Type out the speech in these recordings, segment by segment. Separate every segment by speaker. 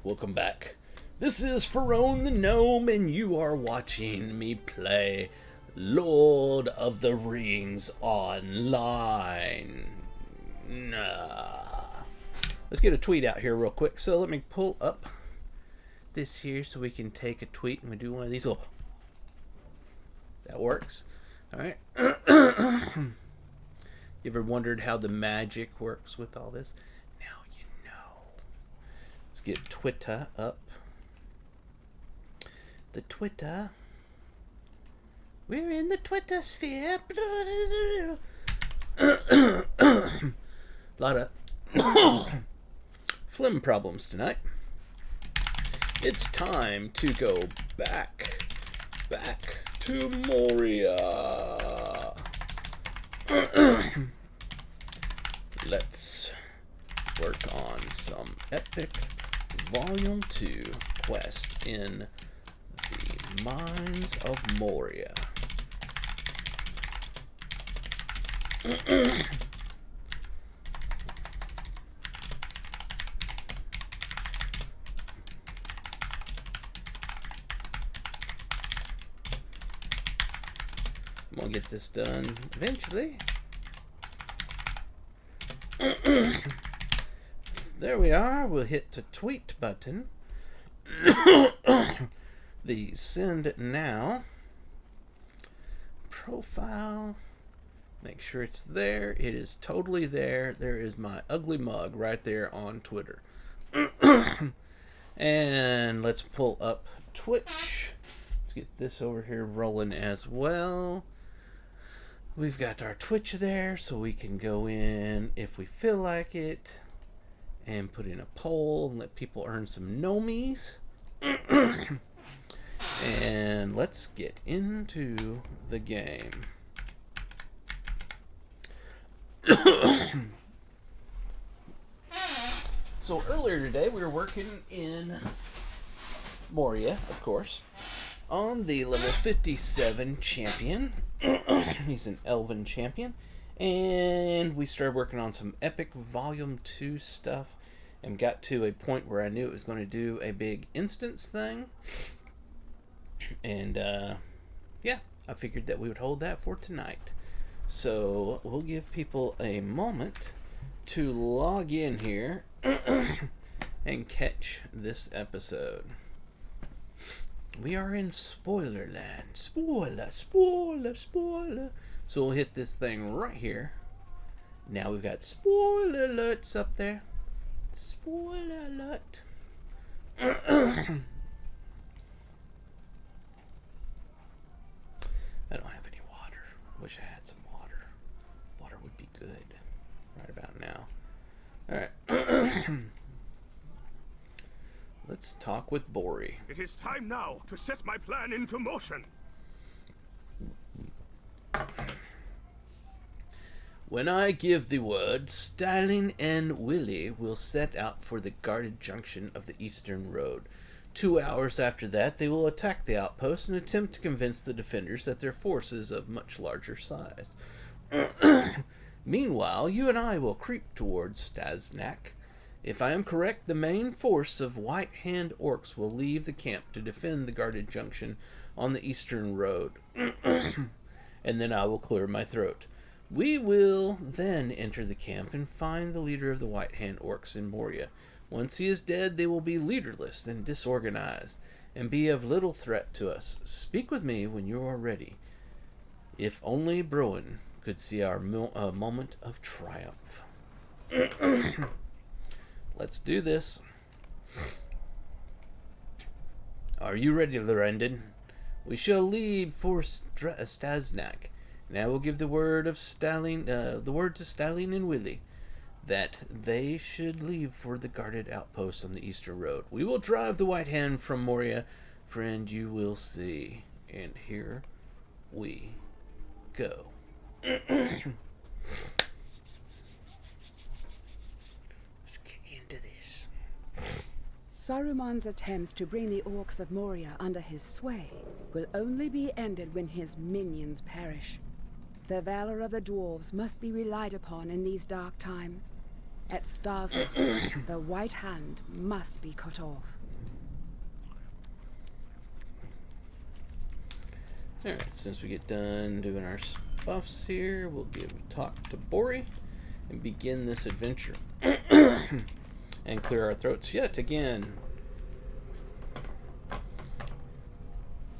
Speaker 1: Welcome back. This is Pharaoh the Gnome, and you are watching me play Lord of the Rings Online. Let's get a tweet out here real quick. So let me pull up this here so we can take a tweet and we do one of these. Oh, that works. Alright. You ever wondered how the magic works with all this? Now you know. Let's get Twitter up. The Twitter. We're in the Twitter sphere. A lot of phlegm problems tonight. It's time to go back to Moria. Let's work on some epic Volume 2 quest in the Mines of Moria. I'm gonna get this done eventually. There we are. We'll hit the tweet button. The send now. Profile. Make sure it's there. It is totally there. There is my ugly mug right there on Twitter. And let's pull up Twitch. Let's get this over here rolling as well. We've got our Twitch there, so we can go in if we feel like it and put in a poll and let people earn some gnomies. And let's get into the game. So earlier today we were working in Moria, of course, on the level 57 champion. He's an elven champion. And we started working on some epic volume 2 stuff and got to a point where I knew it was going to do a big instance thing. And yeah, I figured that we would hold that for tonight. So we'll give people a moment to log in here and catch this episode. We are in spoiler land. Spoiler. So we'll hit this thing right here. Now we've got spoiler alerts up there. Spoiler alert. I don't have any water. Wish I had some water. Water would be good right about now. Alright. Let's talk with Bori.
Speaker 2: It is time now to set my plan into motion.
Speaker 1: When I give the word, Stalin and Willie will set out for the guarded junction of the Eastern Road. 2 hours after that, they will attack the outpost and attempt to convince the defenders that their force is of much larger size. Meanwhile, you and I will creep towards Stasnak. If I am correct, the main force of White Hand orcs will leave the camp to defend the guarded junction on the Eastern Road. And then I will clear my throat. We will then enter the camp and find the leader of the White Hand orcs in Moria. Once he is dead, they will be leaderless and disorganized, and be of little threat to us. Speak with me when you are ready. If only Broen could see our moment of triumph. Let's do this. Are you ready, Lorrandan? We shall leave for Stasnak. Now we'll give the word of Stalin, to Stalin and Willie, that they should leave for the guarded outpost on the Eastern Road. We will drive the White Hand from Moria, friend. You will see. And here we go.
Speaker 3: Saruman's attempts to bring the orcs of Moria under his sway will only be ended when his minions perish. The valor of the dwarves must be relied upon in these dark times. At Starzek, the White Hand must be cut off.
Speaker 1: Alright, since we get done doing our buffs here, we'll give a talk to Bori and begin this adventure. And clear our throats yet again.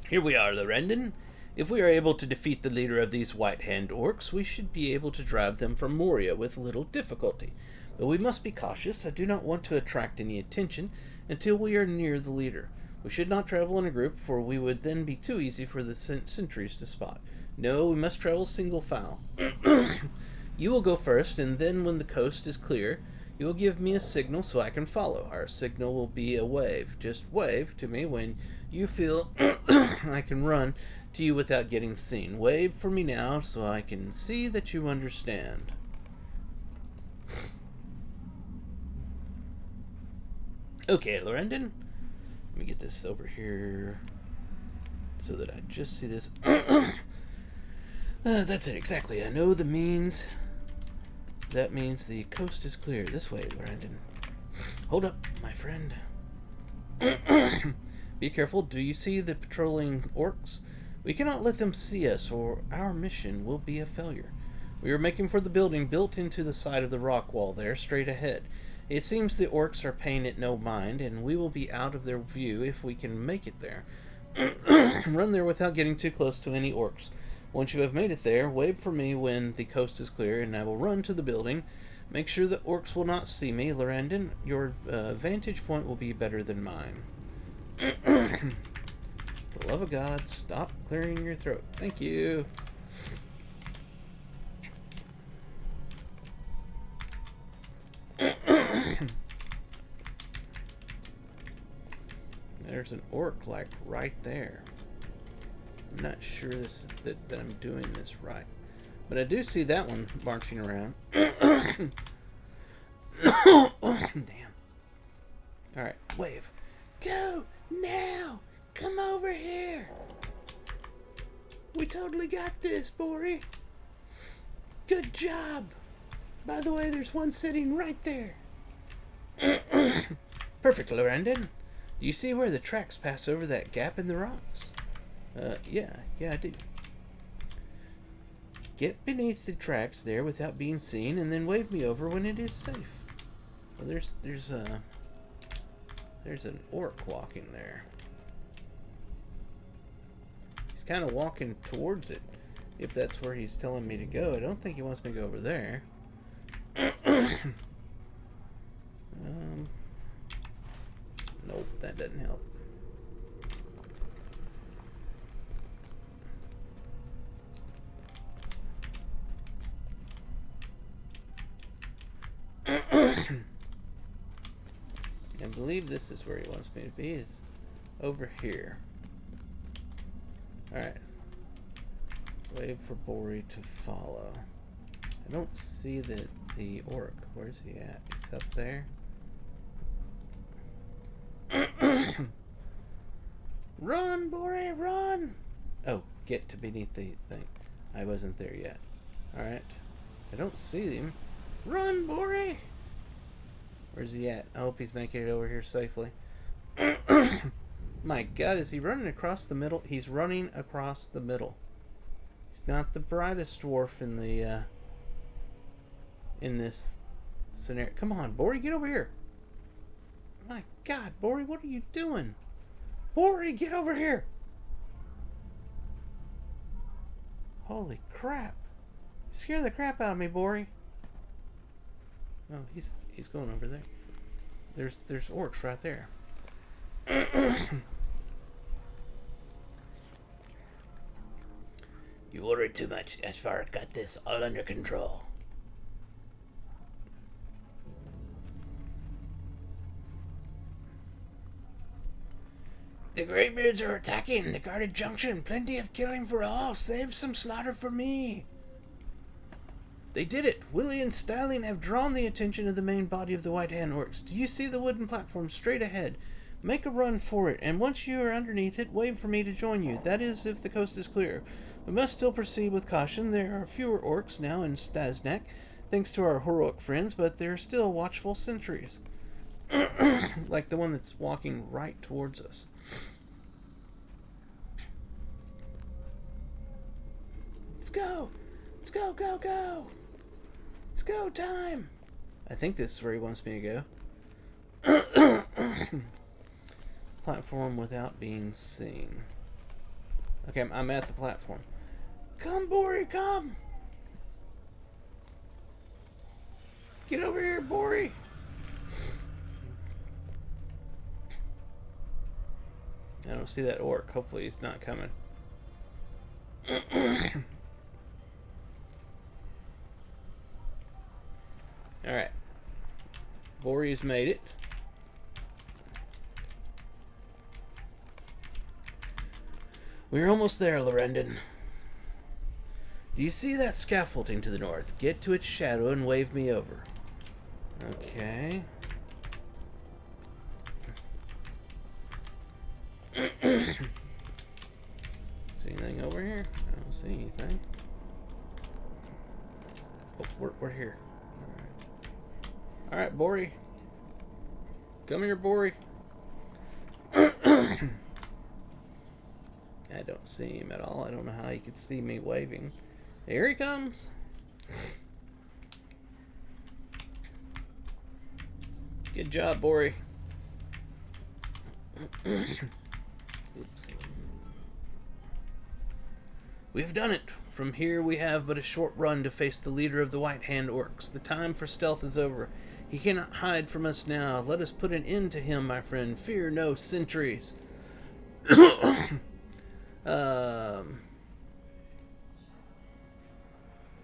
Speaker 1: Here we are, Lorrandan. If we are able to defeat the leader of these White Hand orcs, we should be able to drive them from Moria with little difficulty. But we must be cautious. I do not want to attract any attention until we are near the leader. We should not travel in a group, for we would then be too easy for the sentries to spot. No, we must travel single file. You will go first, and then when the coast is clear, you will give me a signal so I can follow. Our signal will be a wave. Just wave to me when you feel I can run to you without getting seen. Wave for me now so I can see that you understand. Okay, Lorrandan. Let me get this over here so that I just see this. That's it, exactly. I know the means. That means the coast is clear. This way, Lorrandan. Hold up, my friend. Be careful. Do you see the patrolling orcs? We cannot let them see us, or our mission will be a failure. We are making for the building built into the side of the rock wall there, straight ahead. It seems the orcs are paying it no mind, and we will be out of their view if we can make it there. Run there without getting too close to any orcs. Once you have made it there, wave for me when the coast is clear, and I will run to the building. Make sure the orcs will not see me, Lorrandan. Your vantage point will be better than mine. For the love of God, stop clearing your throat. Thank you. There's an orc, like, right there. I'm not sure that I'm doing this right. But I do see that one marching around. Damn. Alright, wave. Go! Now! Come over here! We totally got this, Bori. Good job! By the way, there's one sitting right there. Perfect, Lorrandan. Do you see where the tracks pass over that gap in the rocks? Yeah, I do. Get beneath the tracks there without being seen, and then wave me over when it is safe. Well, there's an orc walking there. He's kind of walking towards it, if that's where he's telling me to go. I don't think he wants me to go over there. Nope, that doesn't help. I believe this is where he wants me to be, is over here. Alright. Wait for Bori to follow. I don't see the orc. Where's he at? He's up there. Run, Bori, run! Oh, get to beneath the thing. I wasn't there yet. Alright. I don't see him. Run, Bori! Where's he at? I hope he's making it over here safely. My God, is he running across the middle? He's running across the middle. He's not the brightest dwarf in the in this scenario. Come on, Bori, get over here. My God, Bori, what are you doing? Bori, get over here. Holy crap. You scared the crap out of me, Bori. Oh, he's going over there. There's orcs right there. You worry too much. Ashvar got this all under control. The Greybeards are attacking the guarded junction. Plenty of killing for all. Save some slaughter for me. They did it. Willie and Styling have drawn the attention of the main body of the White Hand orcs. Do you see the wooden platform straight ahead? Make a run for it, and once you are underneath it, wave for me to join you. That is, if the coast is clear. We must still proceed with caution. There are fewer orcs now in Stasnak thanks to our heroic friends, but they're still watchful sentries. Like the one that's walking right towards us. Let's go! Let's go, go, go! It's go time! I think this is where he wants me to go. Platform without being seen. Okay, I'm at the platform. Come, Bori, come! Get over here, Bori! I don't see that orc. Hopefully he's not coming. Alright. Bori's made it. We're almost there, Lorrandan. Do you see that scaffolding to the north? Get to its shadow and wave me over. Okay. See anything over here? I don't see anything. Oh, we're here. Alright, Bori. Come here, Bori. I don't see him at all. I don't know how he could see me waving. Here he comes. Good job, Bori. Oops. We've done it. From here we have but a short run to face the leader of the White Hand Orcs. The time for stealth is over. He cannot hide from us now. Let us put an end to him, my friend. Fear no sentries.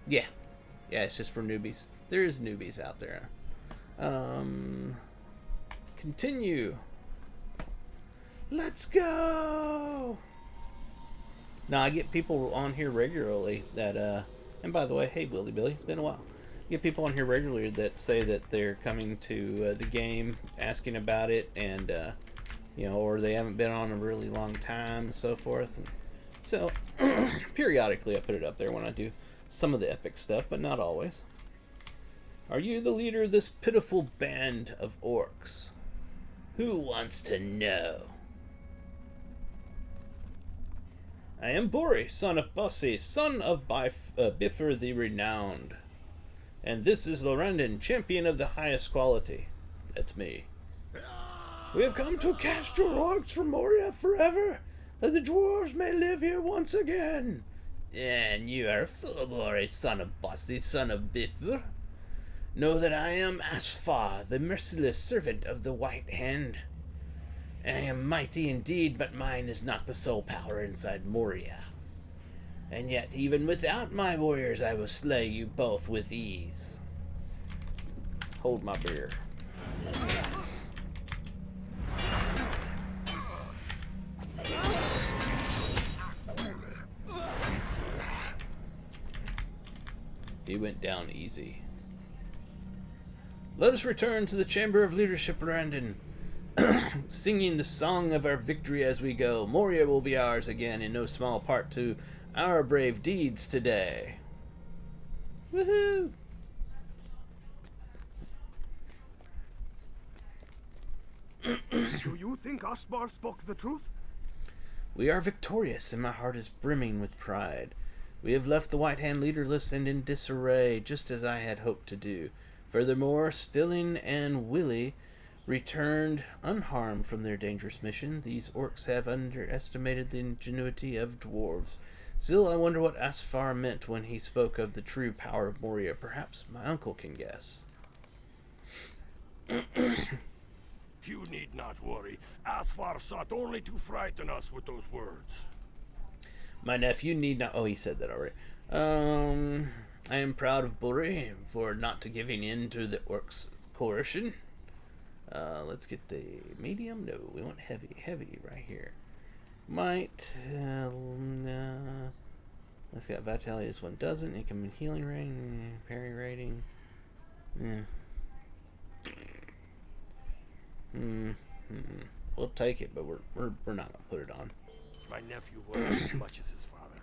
Speaker 1: Yeah. Yeah, it's just for newbies. There is newbies out there. Continue. Let's go! Now, I get people on here regularly that, and by the way, hey, Willy Billy, it's been a while. I get people on here regularly that say that they're coming to the game, asking about it, and, you know, or they haven't been on a really long time, and so forth. And so, periodically I put it up there when I do some of the epic stuff, but not always. Are you the leader of this pitiful band of orcs? Who wants to know? I am Bori, son of Bussy, son of Bifur the Renowned. And this is Lorrandan, champion of the highest quality. That's me. We have come to cast your orcs from Moria forever, that the dwarves may live here once again. And you are a fool, Bori, son of Bussy, son of Bifur. Know that I am Asfar, the merciless servant of the White Hand. I am mighty indeed, but mine is not the sole power inside Moria. And yet, even without my warriors, I will slay you both with ease. Hold my beer. He went down easy. Let us return to the Chamber of Leadership, Lorrandan, singing the song of our victory as we go. Moria will be ours again, in no small part to our brave deeds today. Woohoo!
Speaker 2: Do you think Asbar spoke the truth?
Speaker 1: We are victorious, and my heart is brimming with pride. We have left the White Hand leaderless and in disarray, just as I had hoped to do. Furthermore, Stilling and Willy returned unharmed from their dangerous mission. These orcs have underestimated the ingenuity of dwarves. Still, I wonder what Asfar meant when he spoke of the true power of Moria. Perhaps my uncle can guess.
Speaker 4: You need not worry. Asfar sought only to frighten us with those words.
Speaker 1: My nephew need not... Oh, he said that already. I am proud of Bori for not giving in to the orcs' coercion. Let's get the medium. No, we want heavy. Heavy right here. Might. That's got vitality. This one doesn't. Income healing rating. Parry rating. We'll take it, but we're not gonna put it on.
Speaker 4: My nephew worries as much as his father.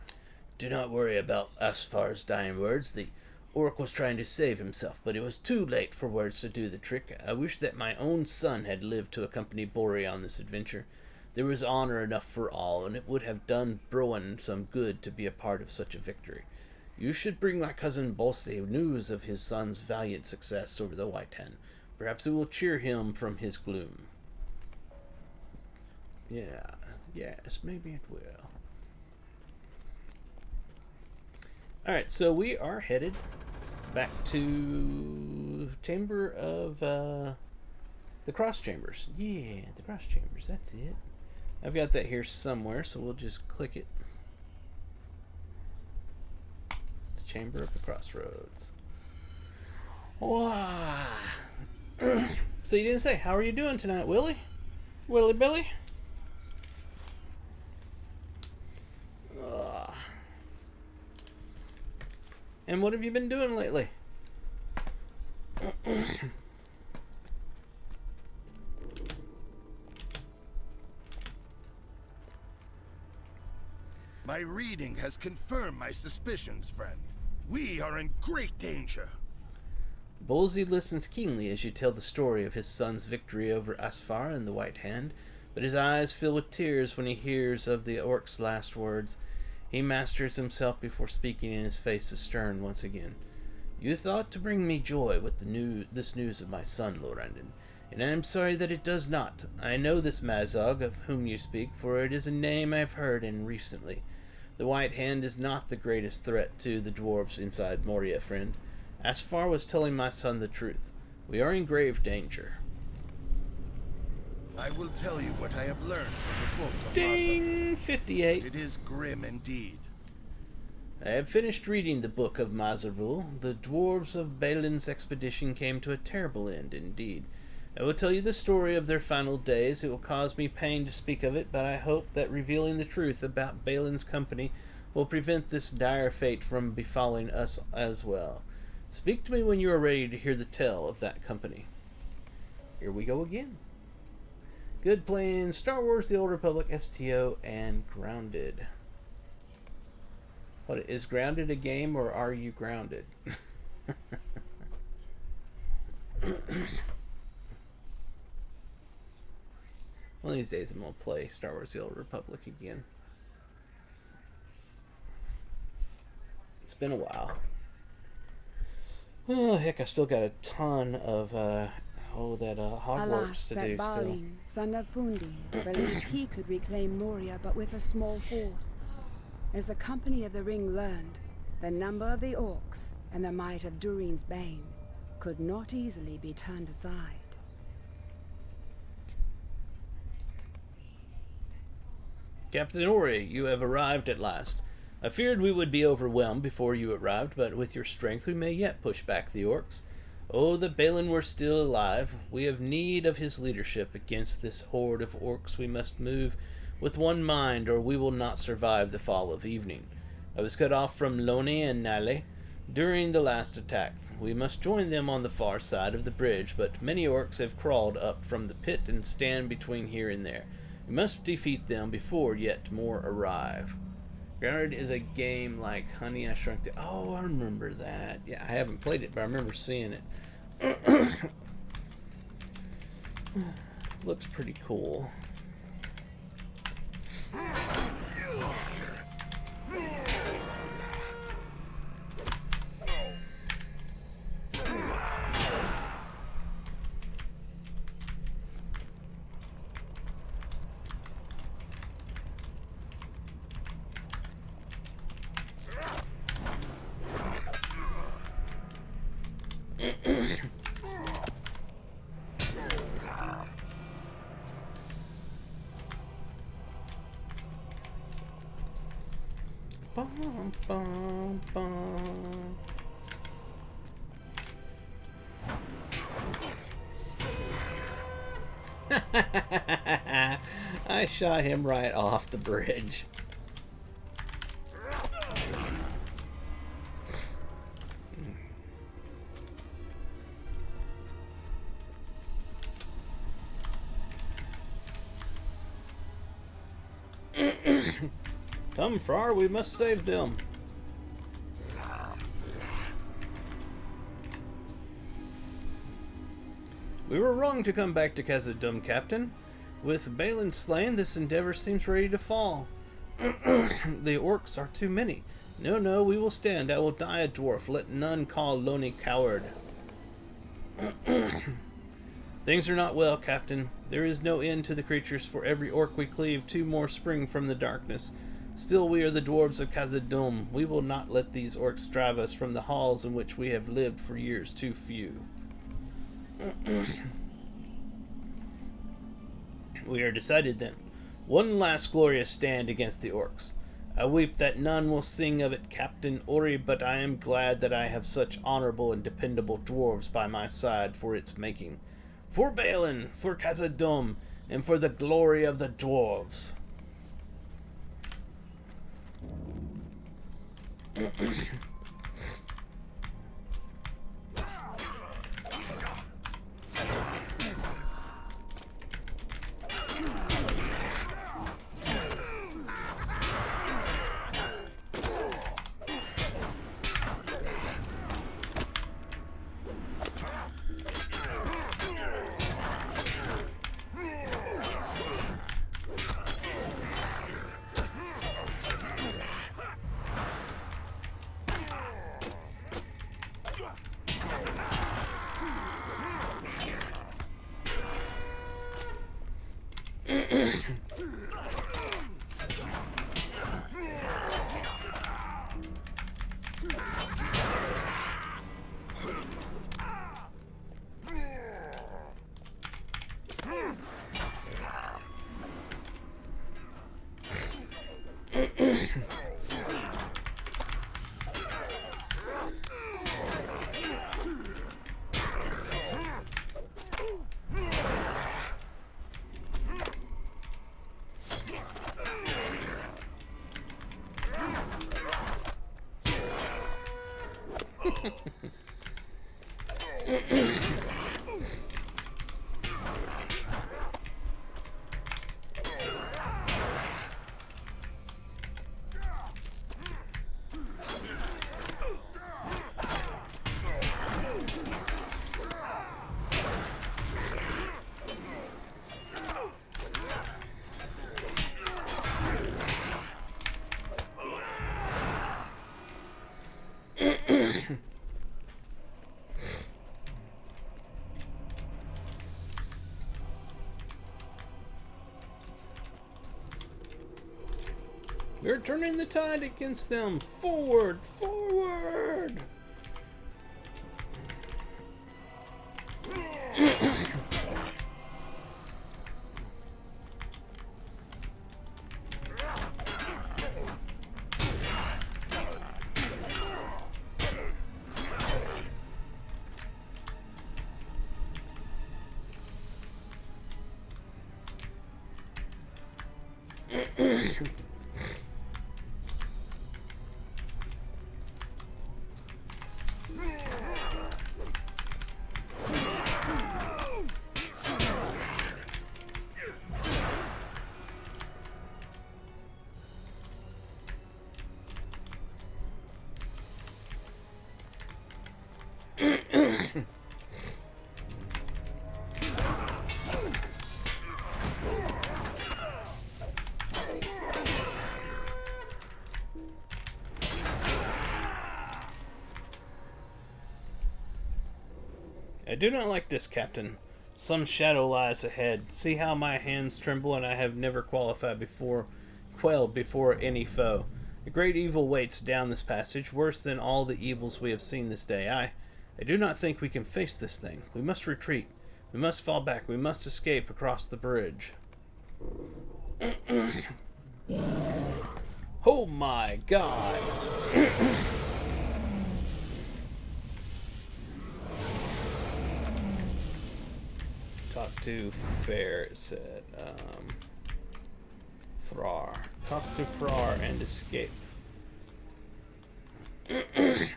Speaker 1: Do not worry about Asfar's dying words. The Orc was trying to save himself, but it was too late for words to do the trick. I wish that my own son had lived to accompany Bori on this adventure. There was honor enough for all, and it would have done Browan some good to be a part of such a victory. You should bring my cousin Bolse news of his son's valiant success over the White Hand. Perhaps it will cheer him from his gloom. Yeah, yes, maybe it will. Alright, so we are headed back to Chamber of the Cross Chambers. Yeah, the Cross Chambers, that's it. I've got that here somewhere, so we'll just click it. The Chamber of the Crossroads. Wow. So you didn't say, how are you doing tonight, Willie? Willie Billy? And what have you been doing lately?
Speaker 5: My reading has confirmed my suspicions, friend. We are in great danger.
Speaker 1: Bolsey listens keenly as you tell the story of his son's victory over Asfar and the White Hand, but his eyes fill with tears when he hears of the orc's last words. He masters himself before speaking, and his face is stern once again. You thought to bring me joy with this news of my son, Lorrandan, and I am sorry that it does not. I know this Mazog of whom you speak, for it is a name I have heard in recently. The White Hand is not the greatest threat to the dwarves inside Moria, friend. Asfar was telling my son the truth. We are in grave danger.
Speaker 5: I will tell you what I have learned from the book of
Speaker 1: Ding! 58.
Speaker 5: Mazarul. It is grim indeed.
Speaker 1: I have finished reading the book of Mazarul. The dwarves of Balin's expedition came to a terrible end indeed. I will tell you the story of their final days. It will cause me pain to speak of it, but I hope that revealing the truth about Balin's company will prevent this dire fate from befalling us as well. Speak to me when you are ready to hear the tale of that company. Here we go again. Good playing Star Wars The Old Republic, STO, and Grounded. What, is Grounded a game, or are you grounded? One of these days I'm going to play Star Wars The Old Republic again. It's been a while. Oh, heck, I still got a ton of Hogwarts
Speaker 3: Alas,
Speaker 1: to
Speaker 3: that
Speaker 1: do still.
Speaker 3: Balin, son of Fundin, believed he could reclaim Moria, but with a small force. As the Company of the Ring learned, the number of the orcs and the might of Durin's Bane could not easily be turned aside.
Speaker 1: Captain Ori, you have arrived at last. I feared we would be overwhelmed before you arrived, but with your strength we may yet push back the orcs. Oh, that Balin were still alive. We have need of his leadership. Against this horde of orcs we must move with one mind, or we will not survive the fall of evening. I was cut off from Loni and Nale during the last attack. We must join them on the far side of the bridge, but many orcs have crawled up from the pit and stand between here and there. We must defeat them before yet more arrive. Grounded is a game like Honey, I Shrunk the... Oh, I remember that. Yeah, I haven't played it, but I remember seeing it. Looks pretty cool. Bum, bum, bum. I shot him right off the bridge. Come, Frar, we must save them. We were wrong to come back to Khazad-dûm, Captain. With Balin slain, this endeavor seems ready to fall. The orcs are too many. No, no, we will stand. I will die a dwarf. Let none call Loni coward. Things are not well, Captain. There is no end to the creatures. For every orc we cleave, 2 more spring from the darkness. Still we are the dwarves of Khazad-dûm. We will not let these orcs drive us from the halls in which we have lived for years too few. We are decided then. One last glorious stand against the orcs. I weep that none will sing of it, Captain Ori, but I am glad that I have such honorable and dependable dwarves by my side for its making. For Balin, for Khazad-dûm, and for the glory of the dwarves. We're turning the tide against them. Forward! Forward! I do not like this, Captain. Some shadow lies ahead. See how my hands tremble, and I have never quelled before any foe. A great evil waits down this passage, worse than all the evils we have seen this day. I do not think we can face this thing. We must retreat. We must fall back. We must escape across the bridge. Oh my God! Talk to Fair, it said. Frar. Talk to Frar and escape. If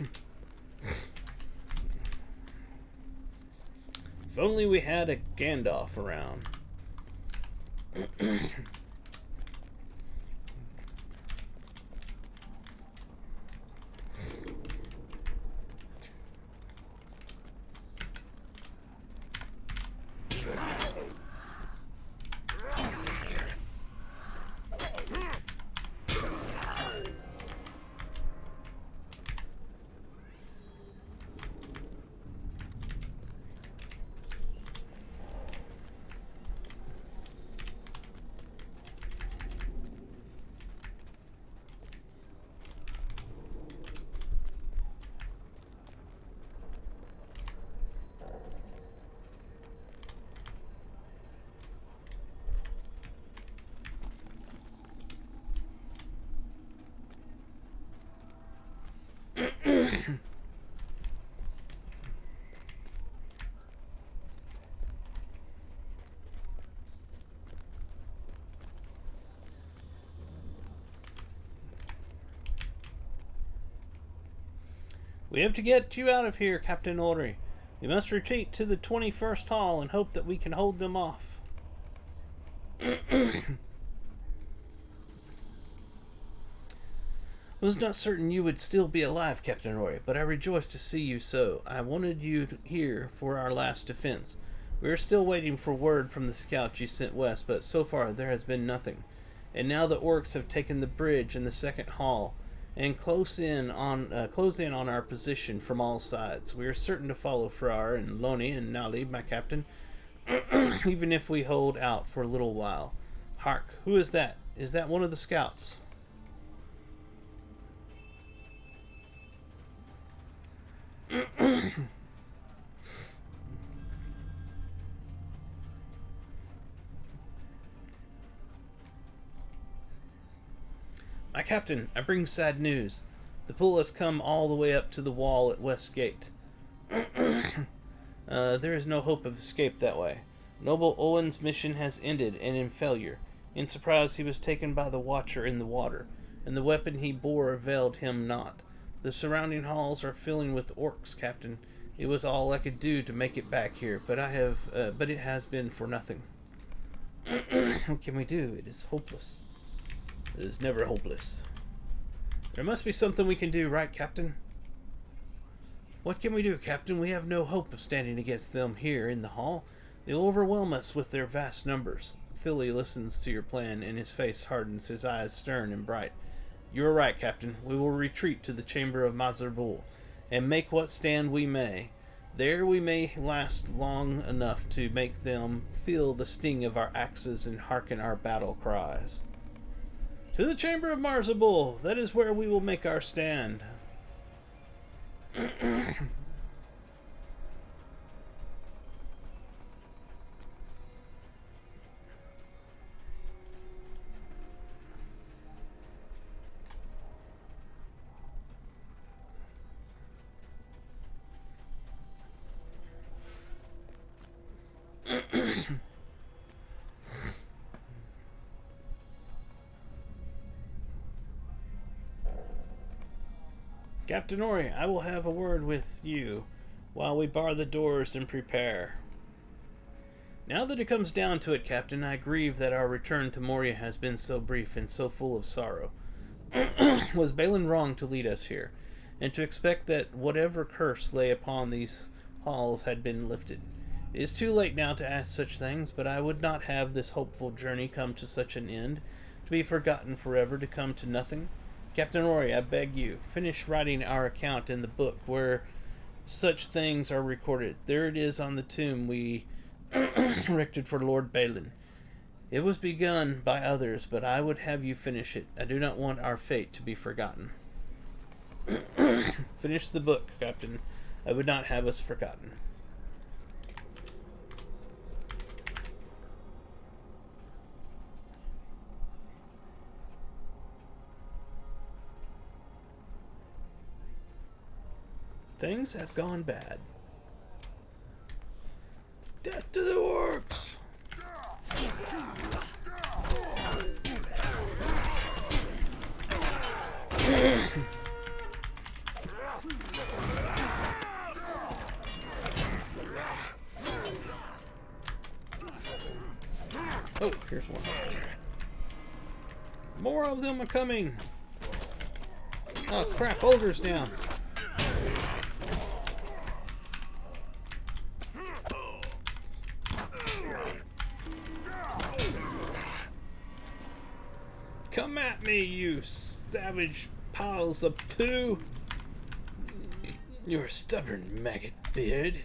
Speaker 1: only we had a Gandalf around. We have to get you out of here, Captain Ori. We must retreat to the 21st Hall and hope that we can hold them off. I was not certain you would still be alive, Captain Ori, but I rejoice to see you so. I wanted you here for our last defense. We are still waiting for word from the scouts you sent west, but so far there has been nothing. And now the orcs have taken the bridge and the second hall, and close in on our position from all sides. We are certain to follow Farrar and Loni and Nali, my captain, even if we hold out for a little while. Hark, who is that? Is that one of the scouts? My captain, I bring sad news. The pool has come all the way up to the wall at West Gate. There is no hope of escape that way. Noble Owen's mission has ended and in failure. In surprise he was taken by the Watcher in the water, and the weapon he bore availed him not. The surrounding halls are filling with orcs, Captain. It was all I could do to make it back here, but it has been for nothing. What can we do? It is hopeless. It is never hopeless. There must be something we can do, right, Captain? What can we do, Captain? We have no hope of standing against them here in the hall. They'll overwhelm us with their vast numbers. Thilly listens to your plan, and his face hardens, his eyes stern and bright. You are right, Captain. We will retreat to the chamber of Mazarbul, and make what stand we may. There we may last long enough to make them feel the sting of our axes and hearken our battle cries. To the chamber of Marzabul, that is where we will make our stand. Captain Ori, I will have a word with you while we bar the doors and prepare. Now that it comes down to it, Captain, I grieve that our return to Moria has been so brief and so full of sorrow. Was Balin wrong to lead us here, and to expect that whatever curse lay upon these halls had been lifted? It is too late now to ask such things, but I would not have this hopeful journey come to such an end, to be forgotten forever, to come to nothing. Captain Ori, I beg you, finish writing our account in the book where such things are recorded. There it is on the tomb we erected for Lord Balin. It was begun by others, but I would have you finish it. I do not want our fate to be forgotten. Finish the book, Captain. I would not have us forgotten. Things have gone bad. Death to the orcs! Oh, here's one. More of them are coming! Oh crap, ogre's down. Come at me, you savage piles of poo! You're a stubborn maggot, Beard.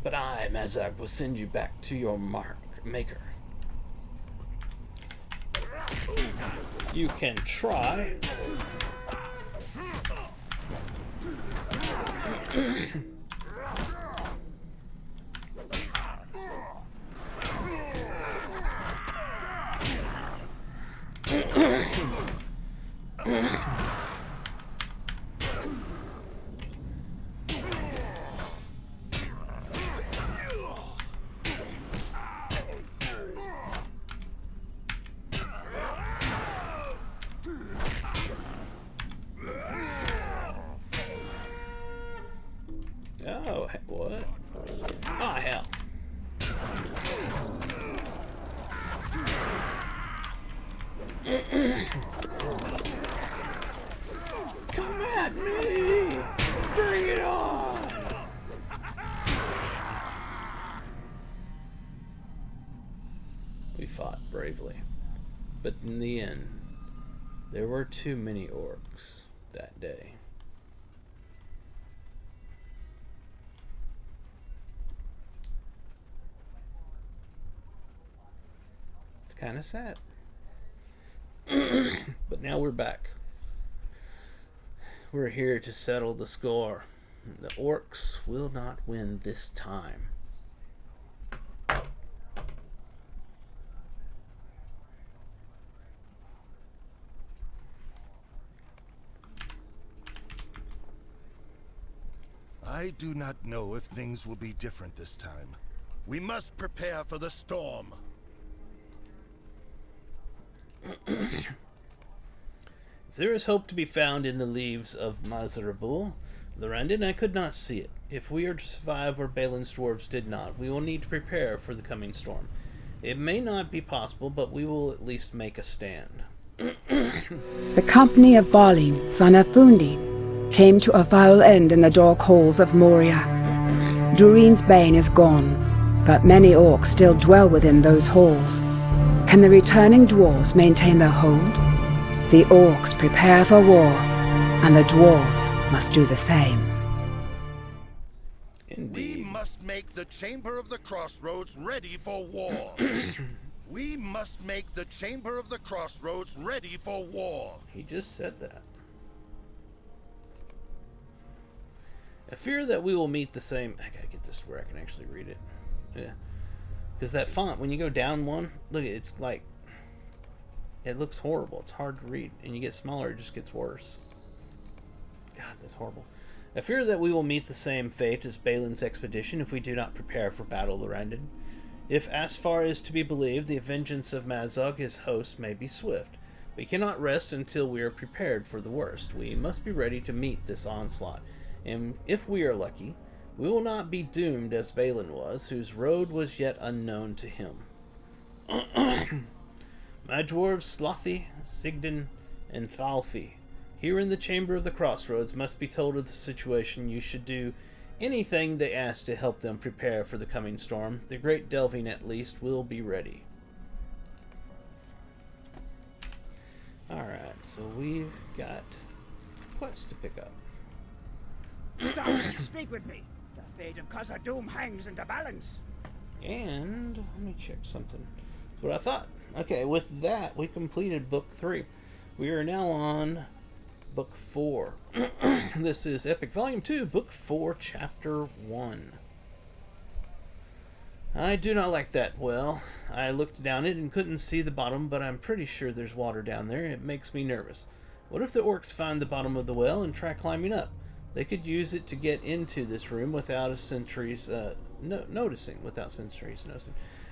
Speaker 1: But I, Mazak, will send you back to your maker. You can try. Come at me! Bring it on! We fought bravely, but in the end, there were too many orcs that day. It's kind of sad. But now we're back. We're here to settle the score. The orcs will not win this time.
Speaker 5: I do not know if things will be different this time. We must prepare for the storm.
Speaker 1: If there is hope to be found in the leaves of Mazarabul, Lorrandan, I could not see it. If we are to survive where Balin's dwarves did not, we will need to prepare for the coming storm. It may not be possible, but we will at least make a stand.
Speaker 3: The company of Balin, son of Fundin, came to a foul end in the dark halls of Moria. Durin's Bane is gone, but many orcs still dwell within those halls. Can the returning dwarves maintain their hold? The orcs prepare for war, and the dwarves must do the same.
Speaker 5: We
Speaker 1: Indeed.
Speaker 5: must make the Chamber of the Crossroads ready for war. We must make the Chamber of the Crossroads ready for war.
Speaker 1: He just said that. I fear that we will meet the same... I gotta get this where I can actually read it. Yeah. Because that font, when you go down one, look, it's like... It looks horrible. It's hard to read. And you get smaller, it just gets worse. God, that's horrible. I fear that we will meet the same fate as Balin's expedition if we do not prepare for battle, Lorrandan. If, as far as to be believed, the vengeance of Mazog, his host, may be swift. We cannot rest until we are prepared for the worst. We must be ready to meet this onslaught. And if we are lucky, we will not be doomed as Balin was, whose road was yet unknown to him. My dwarves Slothy, Sigden, and Thalfi, here in the Chamber of the Crossroads, must be told of the situation. You should do anything they ask to help them prepare for the coming storm. The great delving, at least, will be ready. Alright, so we've got quests to pick up.
Speaker 6: Stop and speak with me. The fate of Khazad-dûm hangs in the balance.
Speaker 1: And let me check something. That's what I thought. Okay, with that, we completed book 3. We are now on book 4. This is Epic Volume 2, book 4, chapter 1. I do not like that well. I looked down it and couldn't see the bottom, but I'm pretty sure there's water down there. It makes me nervous. What if the orcs find the bottom of the well and try climbing up? They could use it to get into this room without sentries noticing.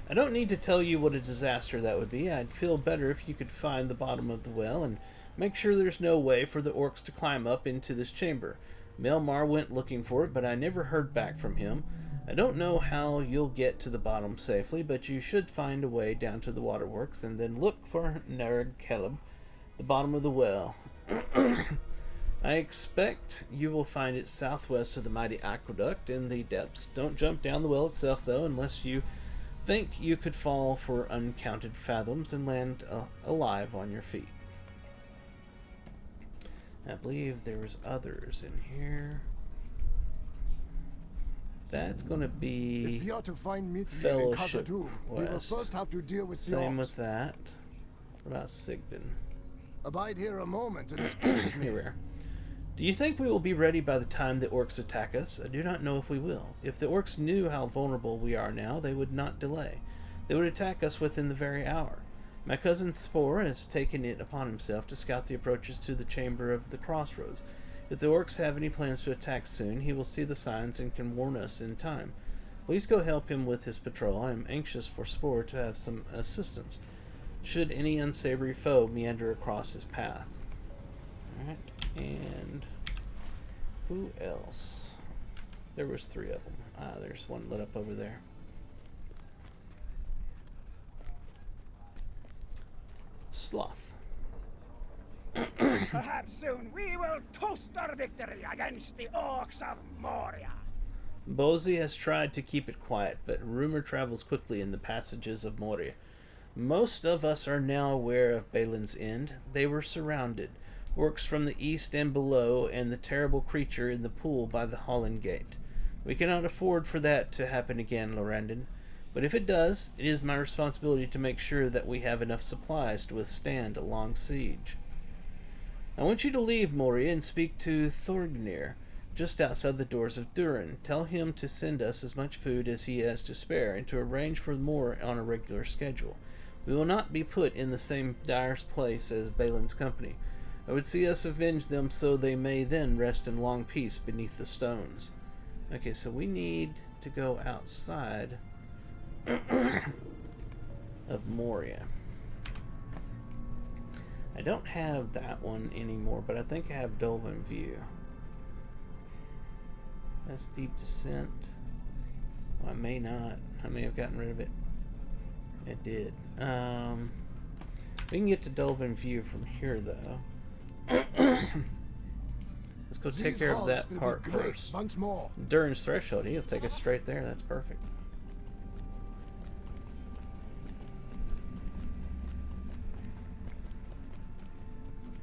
Speaker 1: I don't need to tell you what a disaster that would be. I'd feel better if you could find the bottom of the well and make sure there's no way for the orcs to climb up into this chamber. Melmar went looking for it, but I never heard back from him. I don't know how you'll get to the bottom safely, but you should find a way down to the waterworks and then look for Nerg Keleb, the bottom of the well. I expect you will find it southwest of the mighty aqueduct in the depths. Don't jump down the well itself, though, unless you think you could fall for uncounted fathoms and land alive on your feet. I believe there was others in here. That's going to be
Speaker 7: If we are to find Mithril in
Speaker 1: Fellowship
Speaker 7: Khazad-dûm, we will
Speaker 1: West.
Speaker 7: first have to deal with the
Speaker 1: Same
Speaker 7: orcs.
Speaker 1: with that. What about Sigden?
Speaker 7: Abide here a moment and speak with me.
Speaker 1: Here we are. Do you think we will be ready by the time the orcs attack us? I do not know if we will. If the orcs knew how vulnerable we are now, they would not delay. They would attack us within the very hour. My cousin Spore has taken it upon himself to scout the approaches to the Chamber of the Crossroads. If the orcs have any plans to attack soon, he will see the signs and can warn us in time. Please go help him with his patrol. I am anxious for Spore to have some assistance, should any unsavory foe meander across his path. Alright, and who else? There was 3 of them. There's one lit up over there. Sloth.
Speaker 6: Perhaps soon we will toast our victory against the orcs of Moria.
Speaker 1: Bozy has tried to keep it quiet, but rumor travels quickly in the passages of Moria. Most of us are now aware of Balin's end. They were surrounded, orcs from the east and below, and the terrible creature in the pool by the Holland Gate. We cannot afford for that to happen again, Lorrandan. But if it does, it is my responsibility to make sure that we have enough supplies to withstand a long siege. I want you to leave Moria and speak to Thorgnir, just outside the doors of Durin. Tell him to send us as much food as he has to spare, and to arrange for more on a regular schedule. We will not be put in the same dire place as Balin's company. I would see us avenge them so they may then rest in long peace beneath the stones. Okay, so we need to go outside of Moria. I don't have that one anymore, but I think I have Dolven View. That's Deep Descent. Well, I may not. I may have gotten rid of it. It did. We can get to Dolven View from here, though. Let's go take care of that part first.
Speaker 7: Once more.
Speaker 1: Durin's Threshold, he'll take us straight there. That's perfect.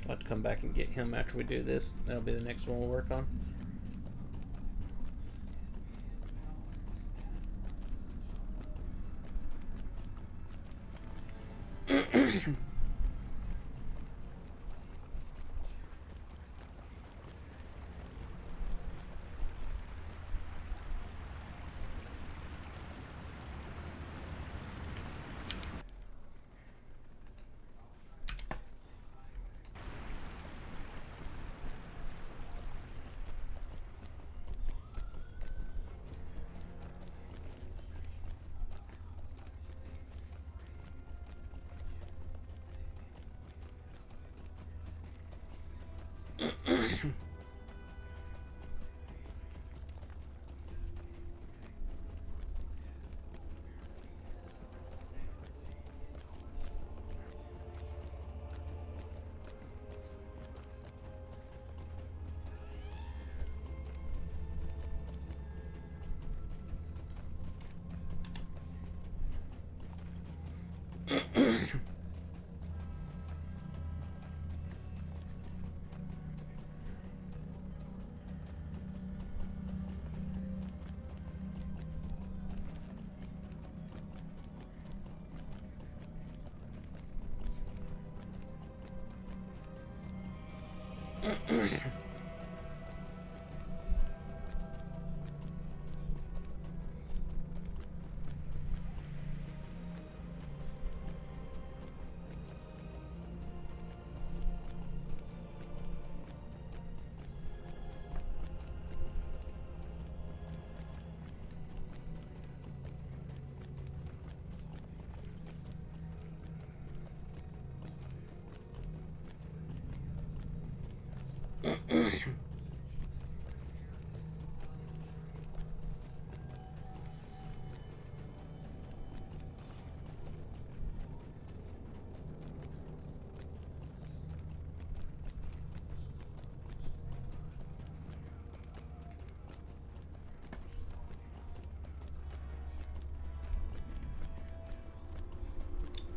Speaker 1: I'll have to come back and get him after we do this. That'll be the next one we'll work on.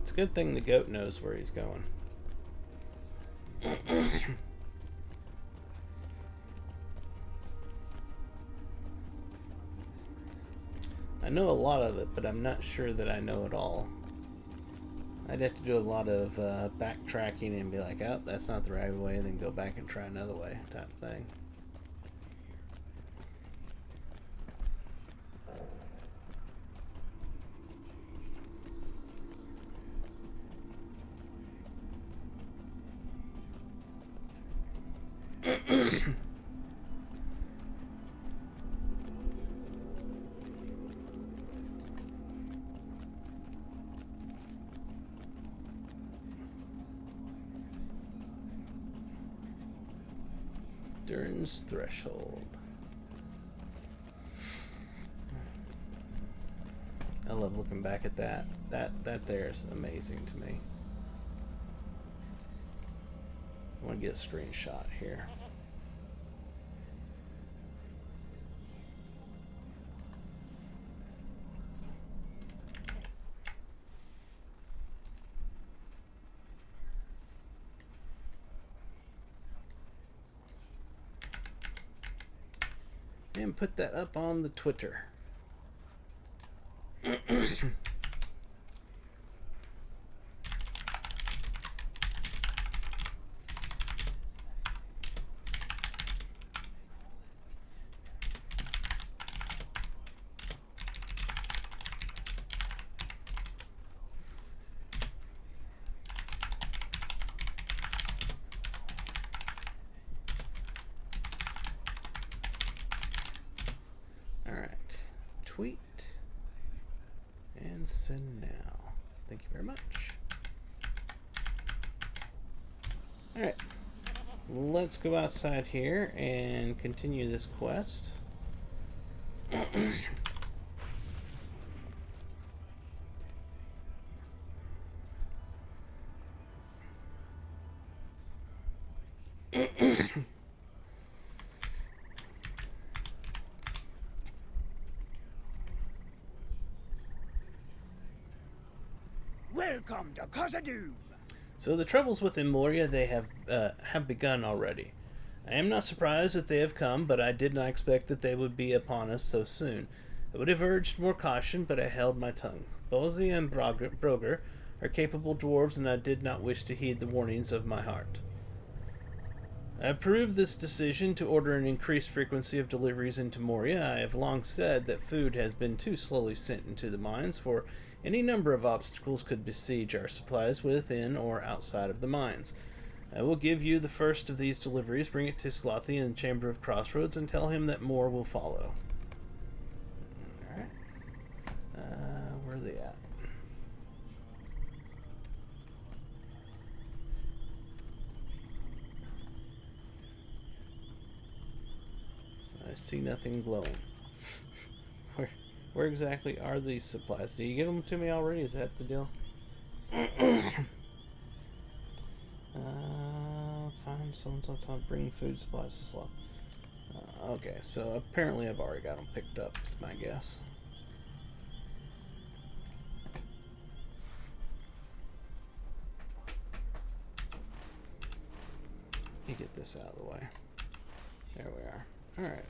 Speaker 1: It's a good thing the goat knows where he's going. I know a lot of it, but I'm not sure that I know it all. I'd have to do a lot of backtracking and be like, oh, that's not the right way, then go back and try another way, type thing. Durin's Threshold. I love looking back at that. That there is amazing to me. I want to get a screenshot here. And put that up on the Twitter. Tweet and send now. Thank you very much. Alright, let's go outside here and continue this quest.
Speaker 6: Welcome to Khazad-dûm.
Speaker 1: So the troubles with Moria, they have begun already. I am not surprised that they have come, but I did not expect that they would be upon us so soon. I would have urged more caution, but I held my tongue. Bozzy and Broger are capable dwarves, and I did not wish to heed the warnings of my heart. I approved this decision to order an increased frequency of deliveries into Moria. I have long said that food has been too slowly sent into the mines, for any number of obstacles could besiege our supplies within or outside of the mines. I will give you the first of these deliveries, bring it to Slothy in the Chamber of Crossroads, and tell him that more will follow. Alright. Where are they at? I see nothing glowing. Where exactly are these supplies? Do you get them to me already? Is that the deal? Find so-and-so time. Bring food supplies to Sloth. Okay, so apparently I've already got them picked up, is my guess. Let me get this out of the way. There we are. Alright.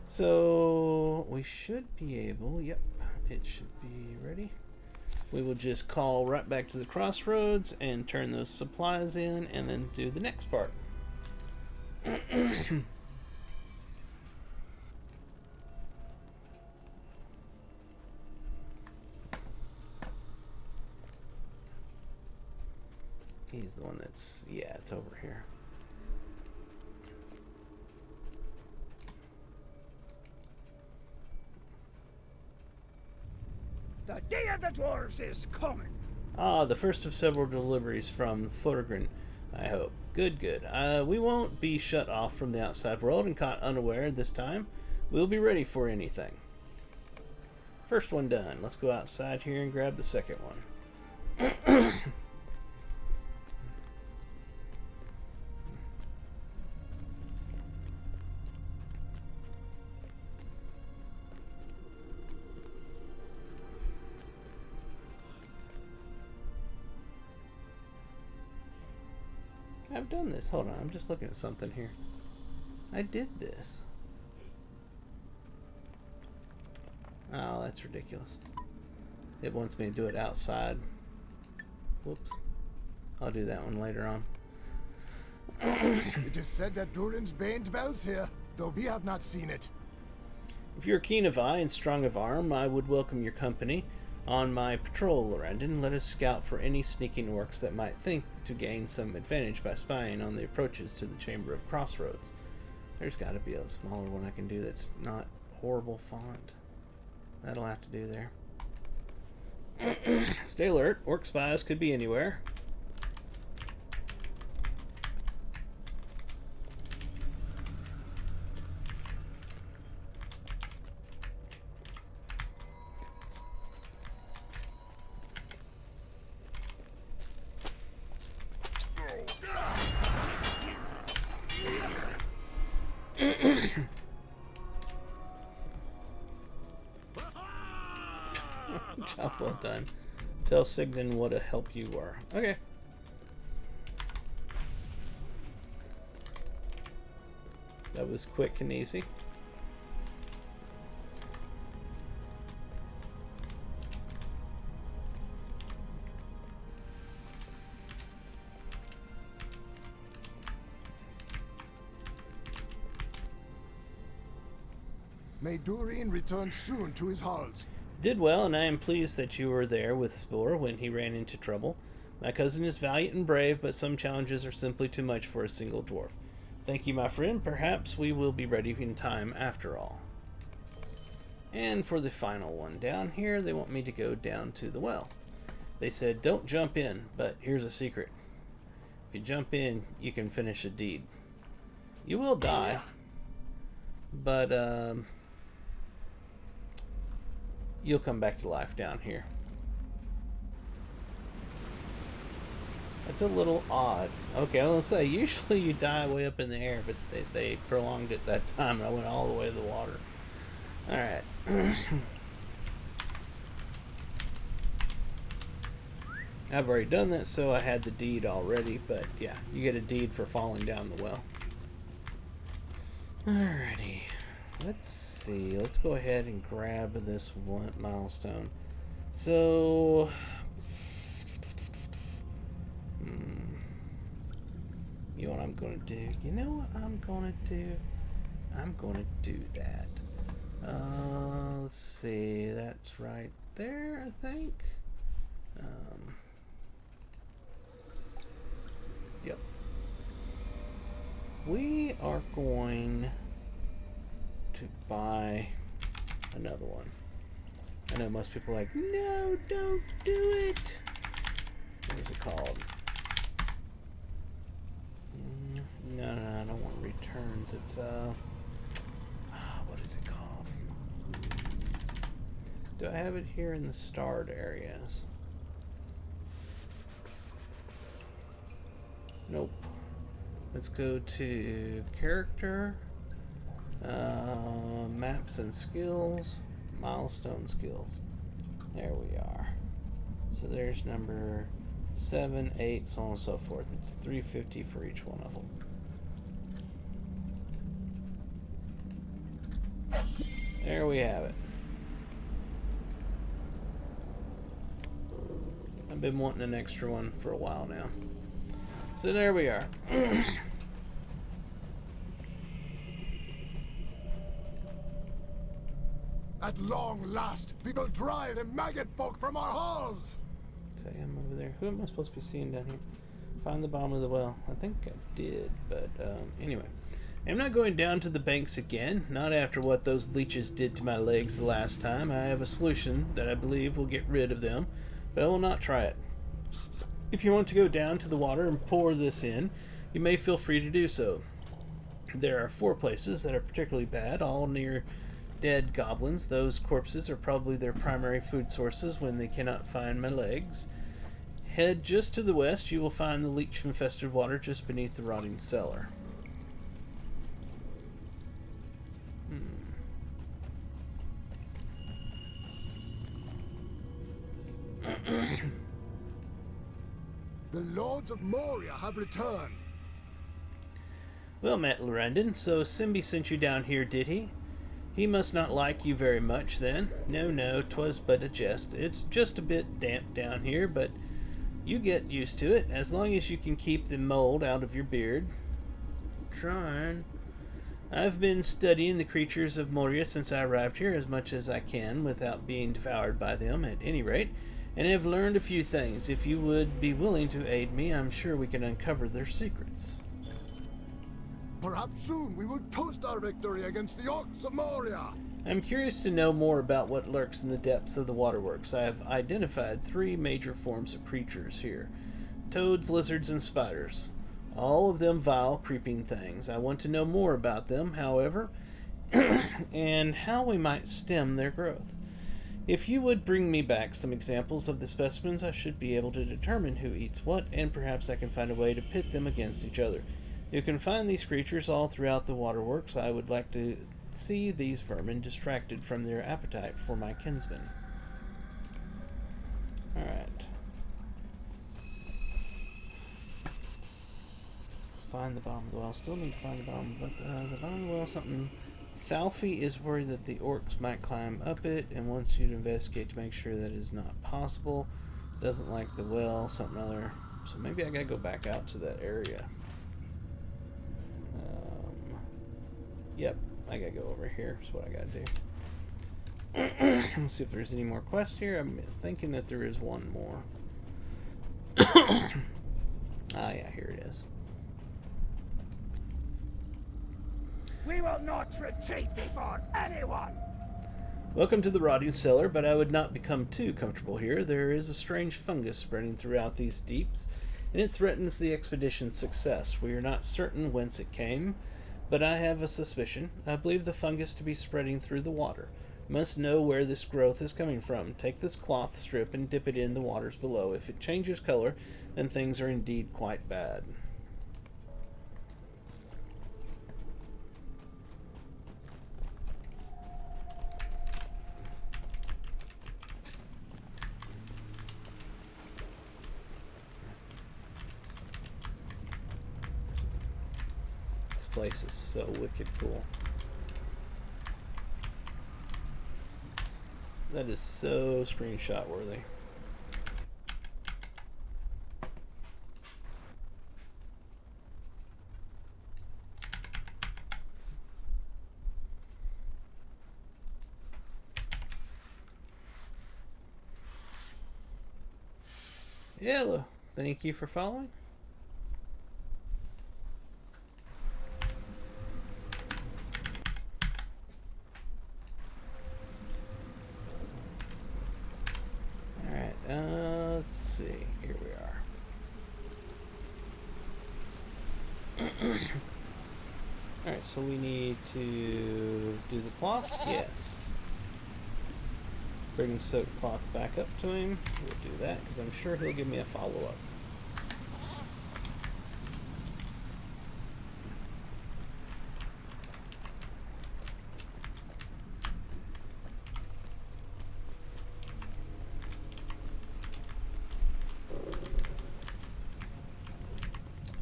Speaker 1: So we should be able, yep, it should be ready. We will just call right back to the crossroads and turn those supplies in and then do the next part. He's the one that's, yeah, it's over here.
Speaker 6: The day of the dwarves is coming.
Speaker 1: Ah, the first of several deliveries from Thorgrin, I hope. Good, good. We won't be shut off from the outside world and caught unaware this time. We'll be ready for anything. First one done. Let's go outside here and grab the second one. I've done this. Hold on, I'm just looking at something here. I did this. Oh, that's ridiculous. It wants me to do it outside. Whoops. I'll do that one later on.
Speaker 7: It is said that Durin's Bane dwells here, though we have not seen it.
Speaker 1: If you're keen of eye and strong of arm, I would welcome your company. On my patrol, Lorrandan, let us scout for any sneaking orcs that might think to gain some advantage by spying on the approaches to the Chamber of Crossroads. There's got to be a smaller one I can do that's not horrible font. That'll have to do there. Stay alert. Orc spies could be anywhere. Well done. Tell Signan what a help you are. Okay. That was quick and easy.
Speaker 7: May Durine return soon to his halls.
Speaker 1: Did well, and I am pleased that you were there with Spore when he ran into trouble. My cousin is valiant and brave, but some challenges are simply too much for a single dwarf. Thank you, my friend. Perhaps we will be ready in time after all. And for the final one down here, they want me to go down to the well. They said, don't jump in, but here's a secret. If you jump in, you can finish a deed. You will die, but you'll come back to life down here. That's a little odd. Okay, I was gonna say, usually you die way up in the air, but they prolonged it that time, and I went all the way to the water. Alright. I've already done that, so I had the deed already, but yeah, you get a deed for falling down the well. Alrighty. Let's see. Let's go ahead and grab this one milestone. So... you know what I'm going to do? You know what I'm going to do? I'm going to do that. Let's see. That's right there, I think. Yep. We are going to buy another one. I know most people are like, no, don't do it. What is it called? No, I don't want returns. It's what is it called? Do I have it here in the starred areas? Nope. Let's go to character, maps and skills, milestone skills. There we are. So there's number 7, 8, so on and so forth. It's 350 for each one of them. There we have it. I've been wanting an extra one for a while now. So there we are.
Speaker 7: At long last, we will drive the maggot folk from our halls.
Speaker 1: So I'm over there. Who am I supposed to be seeing down here? Find the bottom of the well. I think I did, but anyway. I'm not going down to the banks again, not after what those leeches did to my legs the last time. I have a solution that I believe will get rid of them, but I will not try it. If you want to go down to the water and pour this in, you may feel free to do so. There are 4 places that are particularly bad, all near dead goblins. Those corpses are probably their primary food sources when they cannot find my legs. Head just to the west, you will find the leech-infested water just beneath the rotting cellar.
Speaker 7: The Lords of Moria have returned.
Speaker 1: Well met, Lorrandan. So Simbi sent you down here, did he? He must not like you very much, then. No, 'twas but a jest. It's just a bit damp down here, but you get used to it, as long as you can keep the mold out of your beard. Trying. I've been studying the creatures of Moria since I arrived here as much as I can without being devoured by them, at any rate, and have learned a few things. If you would be willing to aid me, I'm sure we can uncover their secrets.
Speaker 7: Perhaps soon we will toast our victory against the Orcs of Moria.
Speaker 1: I'm curious to know more about what lurks in the depths of the waterworks. I have identified 3 major forms of creatures here. Toads, lizards, and spiders. All of them vile, creeping things. I want to know more about them, however, and how we might stem their growth. If you would bring me back some examples of the specimens, I should be able to determine who eats what, and perhaps I can find a way to pit them against each other. You can find these creatures all throughout the waterworks. I would like to see these vermin distracted from their appetite for my kinsmen. find the bottom of the well. Still need to find the bottom, but the bottom of the well, something. Thalfi is worried that the orcs might climb up it and wants you to investigate to make sure that it is not possible. Doesn't like the well, something other. So maybe I gotta go back out to that area. Yep, I gotta go over here. Is what I gotta do. Let's see if there's any more quests here. I'm thinking that there is one more. Ah, yeah, here it is.
Speaker 6: We will not retreat before anyone!
Speaker 1: Welcome to the rotting cellar, but I would not become too comfortable here. There is a strange fungus spreading throughout these deeps, and it threatens the expedition's success. We are not certain whence it came, but I have a suspicion. I believe the fungus to be spreading through the water. You must know where this growth is coming from. Take this cloth strip and dip it in the waters below. If it changes color, then things are indeed quite bad. This place is so wicked cool. That is so screenshot worthy. Hello, thank you for following. Let's see. Here we are. Alright, so we need to do the cloth? Yes. Bring the soaked cloth back up to him. We'll do that, because I'm sure he'll give me a follow-up.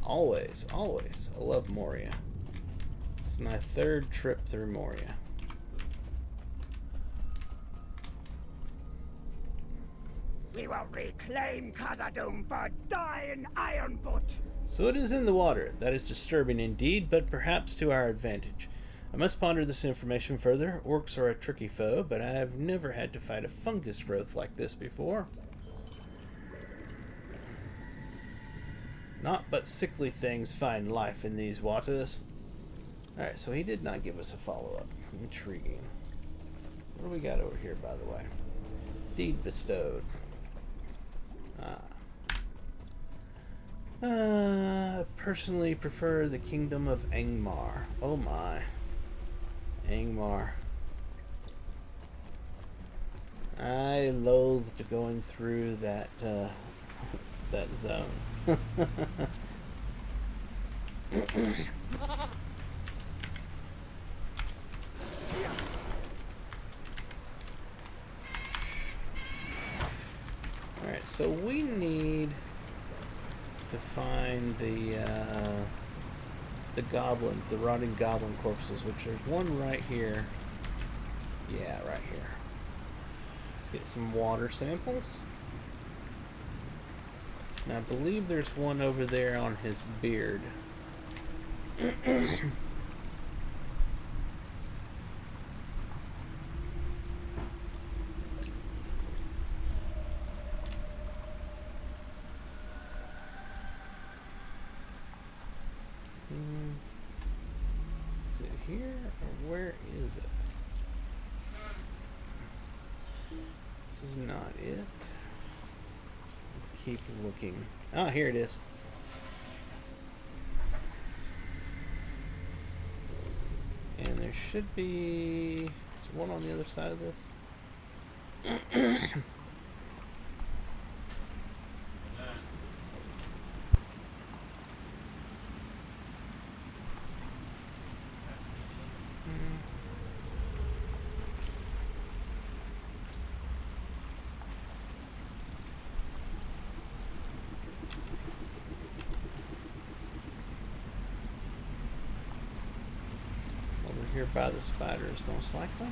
Speaker 1: Always, always. I love Moria. This is my third trip through Moria.
Speaker 6: We will reclaim Khazad-dûm for dying Ironfoot!
Speaker 1: So it is in the water. That is disturbing indeed, but perhaps to our advantage. I must ponder this information further. Orcs are a tricky foe, but I have never had to fight a fungus growth like this before. Not but sickly things find life in these waters. Alright, so he did not give us a follow-up. Intriguing. What do we got over here, by the way? Deed bestowed. Personally prefer the kingdom of Angmar. Oh my. Angmar. I loathed going through that, that zone. Alright, so we need to find the goblins, the rotting goblin corpses, which there's one right here. Yeah, right here. Let's get some water samples. And I believe there's one over there on his beard. Is it here or where is it? This is not it. Let's keep looking. Ah, here it is. And there should be... Is there one on the other side of this? here by the spiders, most likely.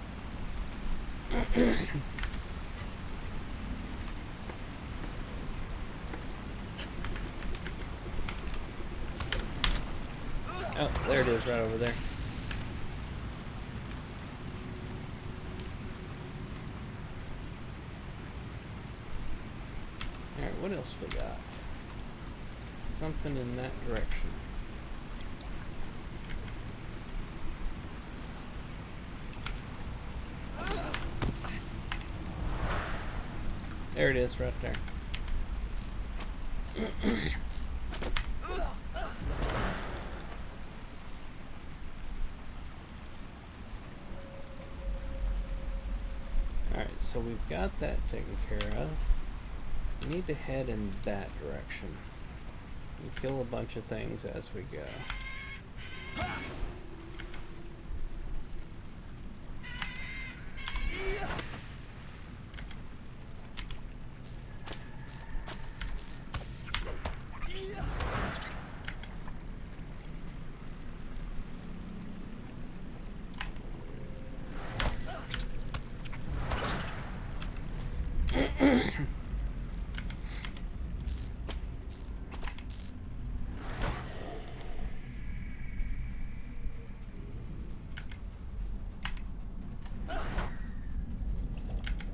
Speaker 1: Oh, there it is, right over there. Alright, what else we got? Something in that direction. There it is, right there. Alright, so we've got that taken care of. We need to head in that direction and kill a bunch of things as we go.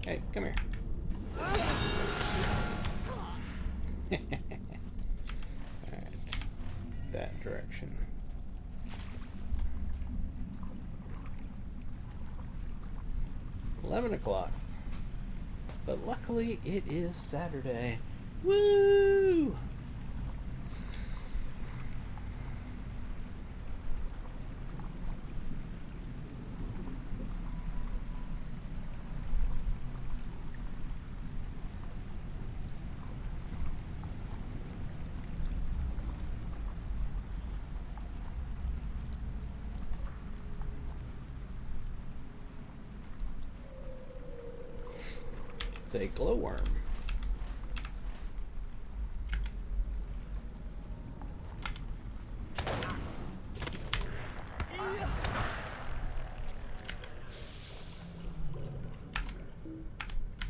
Speaker 1: Hey, come here. Alright. That direction. $11. But luckily it is Saturday. Woo! It's a glowworm.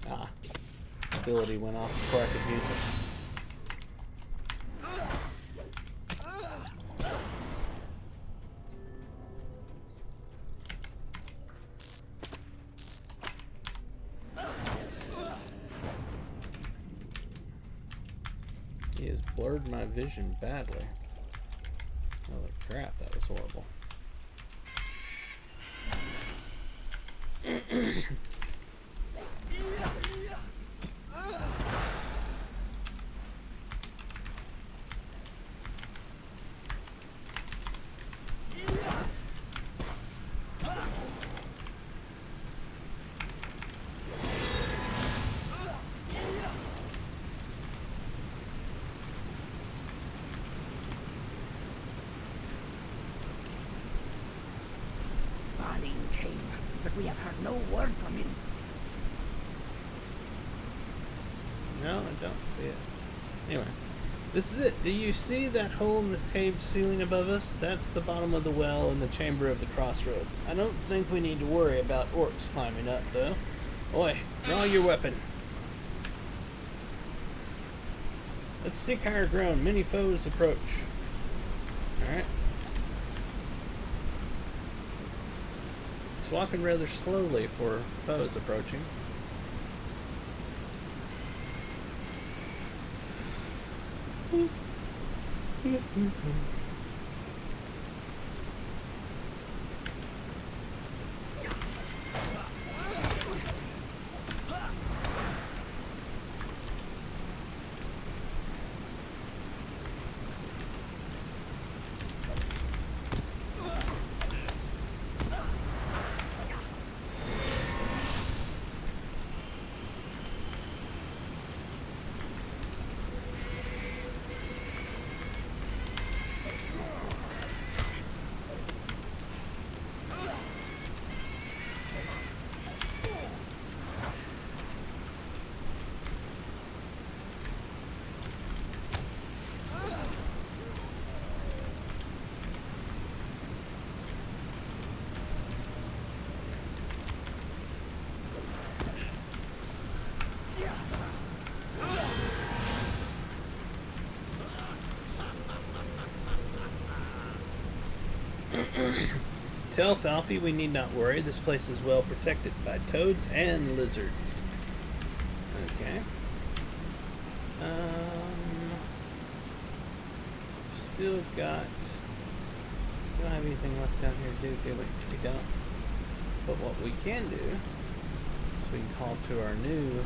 Speaker 1: Ah, ability went off before I could use it. He has blurred my vision badly. Holy crap, that was horrible.
Speaker 6: Balin came, but we have heard no word from him.
Speaker 1: No, I don't see it. Anyway, this is it. Do you see that hole in the cave ceiling above us? That's the bottom of the well in the chamber of the crossroads. I don't think we need to worry about orcs climbing up, though. Oi, draw your weapon. Let's seek higher ground. Many foes approach. Alright. It's walking rather slowly for foes approaching. Tell Thalfie we need not worry. This place is well protected by toads and lizards. Okay. Still got... Don't have anything left down here to do we? We don't. But what we can do is we can call to our new...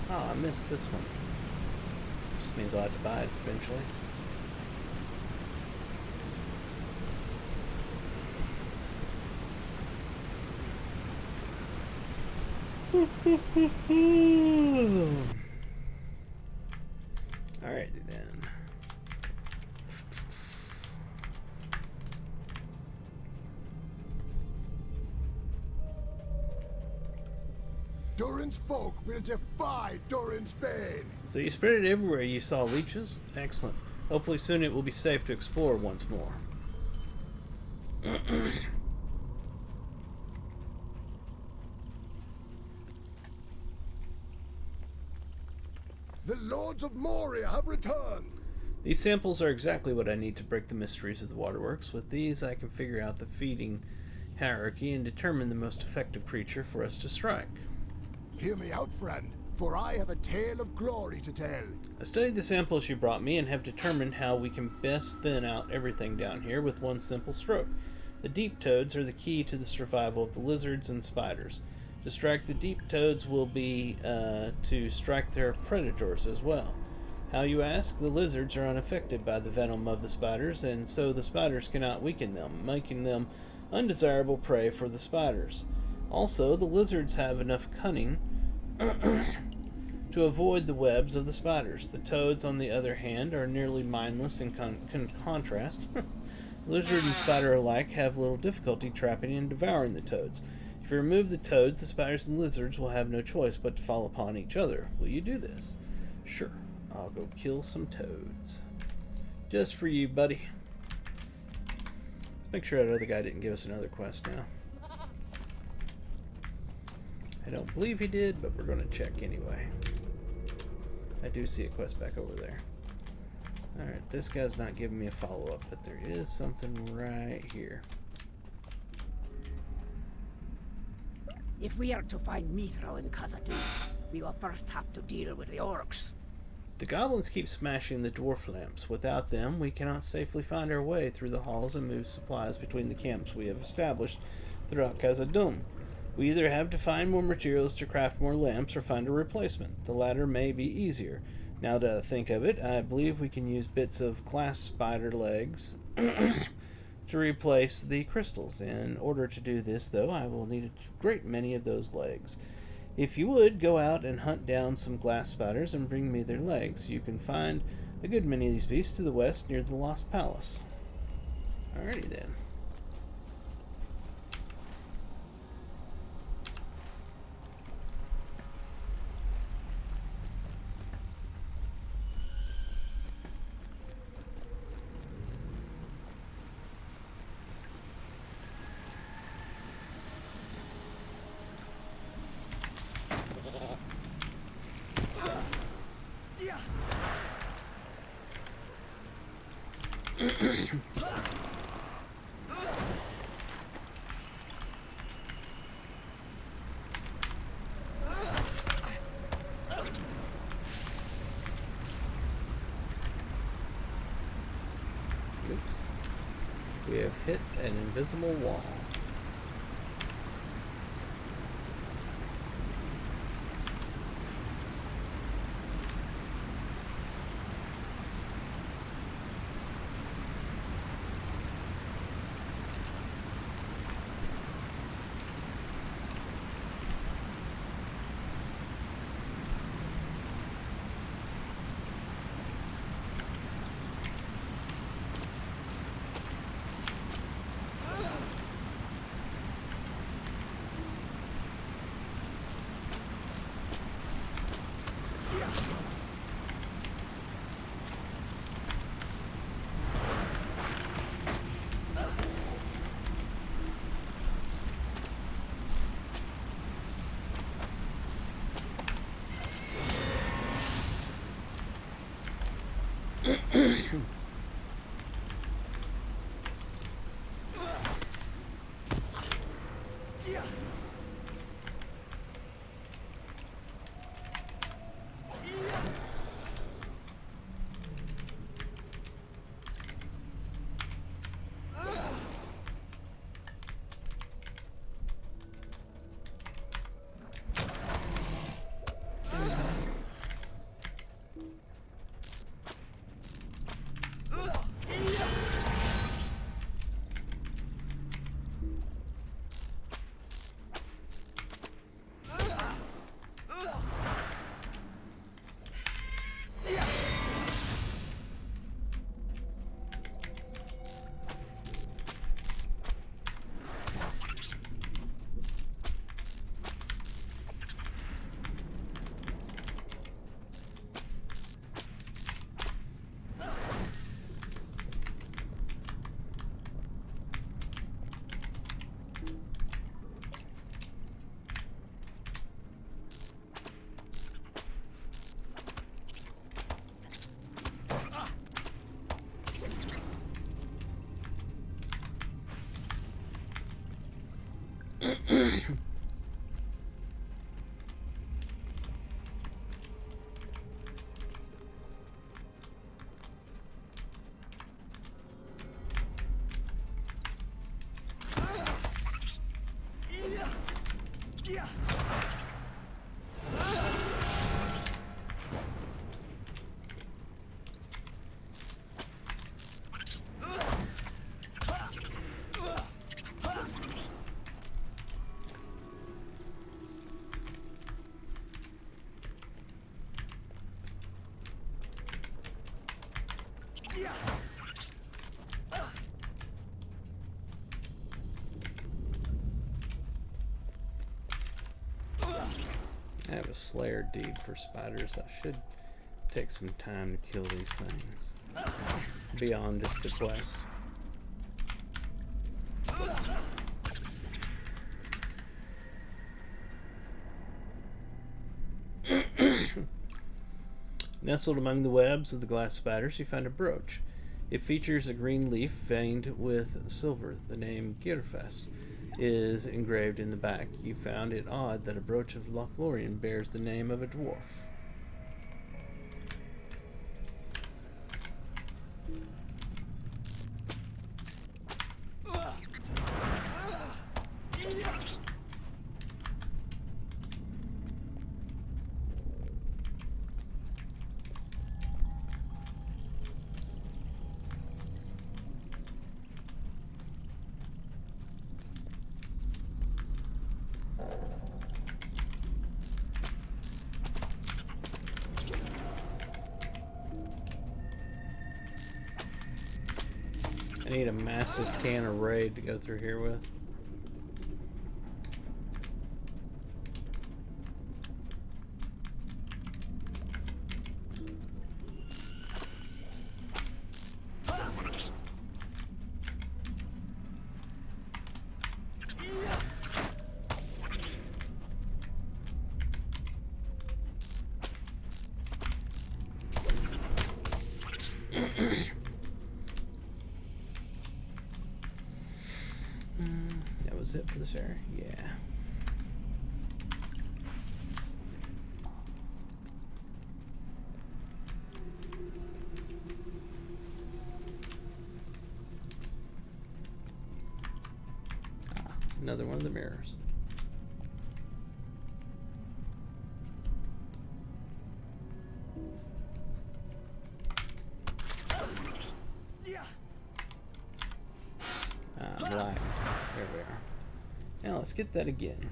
Speaker 1: Oh, I missed this one. Just means I'll have to buy it eventually. Alrighty then.
Speaker 7: Durin's folk will defy Durin's bane.
Speaker 1: So you spread it everywhere you saw leeches? Excellent. Hopefully soon it will be safe to explore once more.
Speaker 7: The Lords of Moria have returned.
Speaker 1: These samples are exactly what I need to break the mysteries of the waterworks. With these I can figure out the feeding hierarchy and determine the most effective creature for us to strike.
Speaker 7: Hear me out, friend, for I have a tale of glory to tell.
Speaker 1: I studied the samples you brought me and have determined how we can best thin out everything down here with one simple stroke. The deep toads are the key to the survival of the lizards and spiders. To strike the deep toads will be to strike their predators as well. How, you ask? The lizards are unaffected by the venom of the spiders, and so the spiders cannot weaken them, making them undesirable prey for the spiders. Also, the lizards have enough cunning to avoid the webs of the spiders. The toads, on the other hand, are nearly mindless in contrast. Lizard and spider alike have little difficulty trapping and devouring the toads. If you remove the toads, the spiders and lizards will have no choice but to fall upon each other. Will you do this? Sure. I'll go kill some toads. Just for you, buddy. Let's make sure that other guy didn't give us another quest now. I don't believe he did, but we're going to check anyway. I do see a quest back over there. Alright, this guy's not giving me a follow-up, but there is something right here.
Speaker 6: If we are to find Mithra and Khazad-dûm, we will first have to deal with the orcs.
Speaker 1: The goblins keep smashing the dwarf lamps. Without them, we cannot safely find our way through the halls and move supplies between the camps we have established throughout Khazad-dûm. We either have to find more materials to craft more lamps or find a replacement. The latter may be easier. Now that I think of it, I believe we can use bits of glass spider legs to replace the crystals. In order to do this, though, I will need a great many of those legs. If you would, go out and hunt down some glass spiders and bring me their legs. You can find a good many of these beasts to the west near the Lost Palace. Alrighty then. Oops. We have hit an invisible wall. I have a Slayer deed for spiders. I should take some time to kill these things beyond just the quest. Nestled among the webs of the glass spiders, you find a brooch. It features a green leaf veined with silver. The name Gearfest is engraved in the back. You found it odd that a brooch of Lothlorien bears the name of a dwarf. I need a massive can of raid to go through here with. That was it for this area? Yeah. Ah, another one of the mirrors. Black. There we are. Now let's get that again.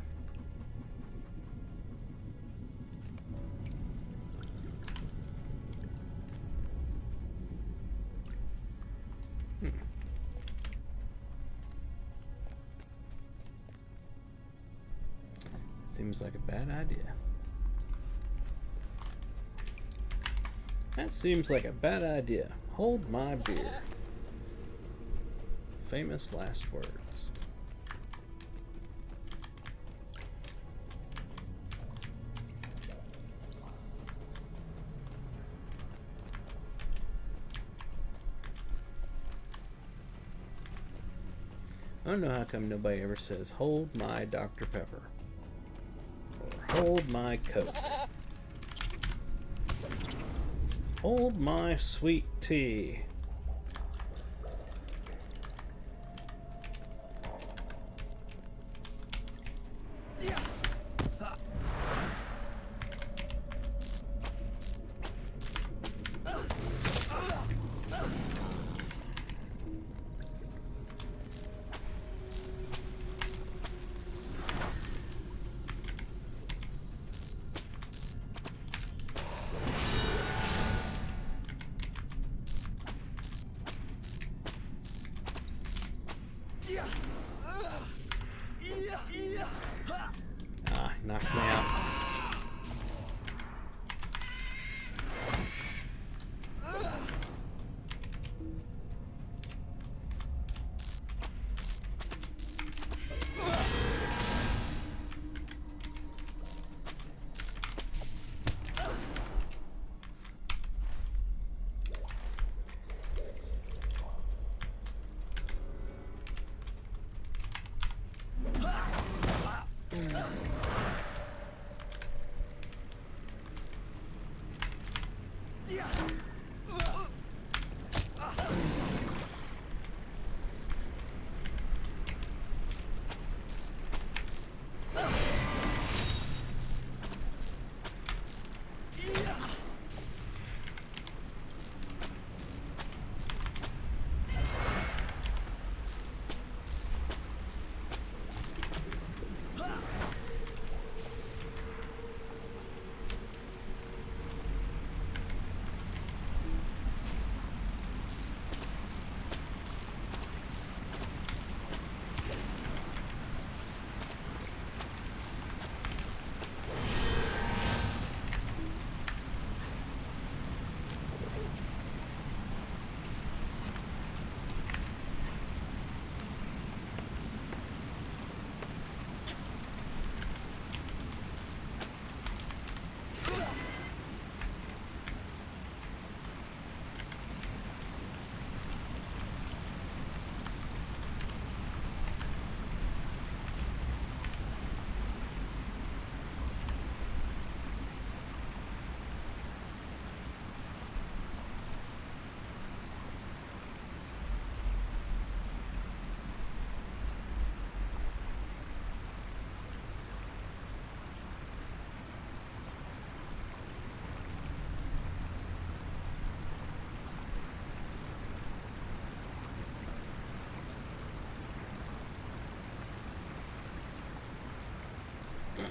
Speaker 1: Seems like a bad idea. That seems like a bad idea. Hold my beer. Famous last words. I don't know how come nobody ever says, hold my Dr. Pepper. Or hold my Coke. Hold my sweet tea.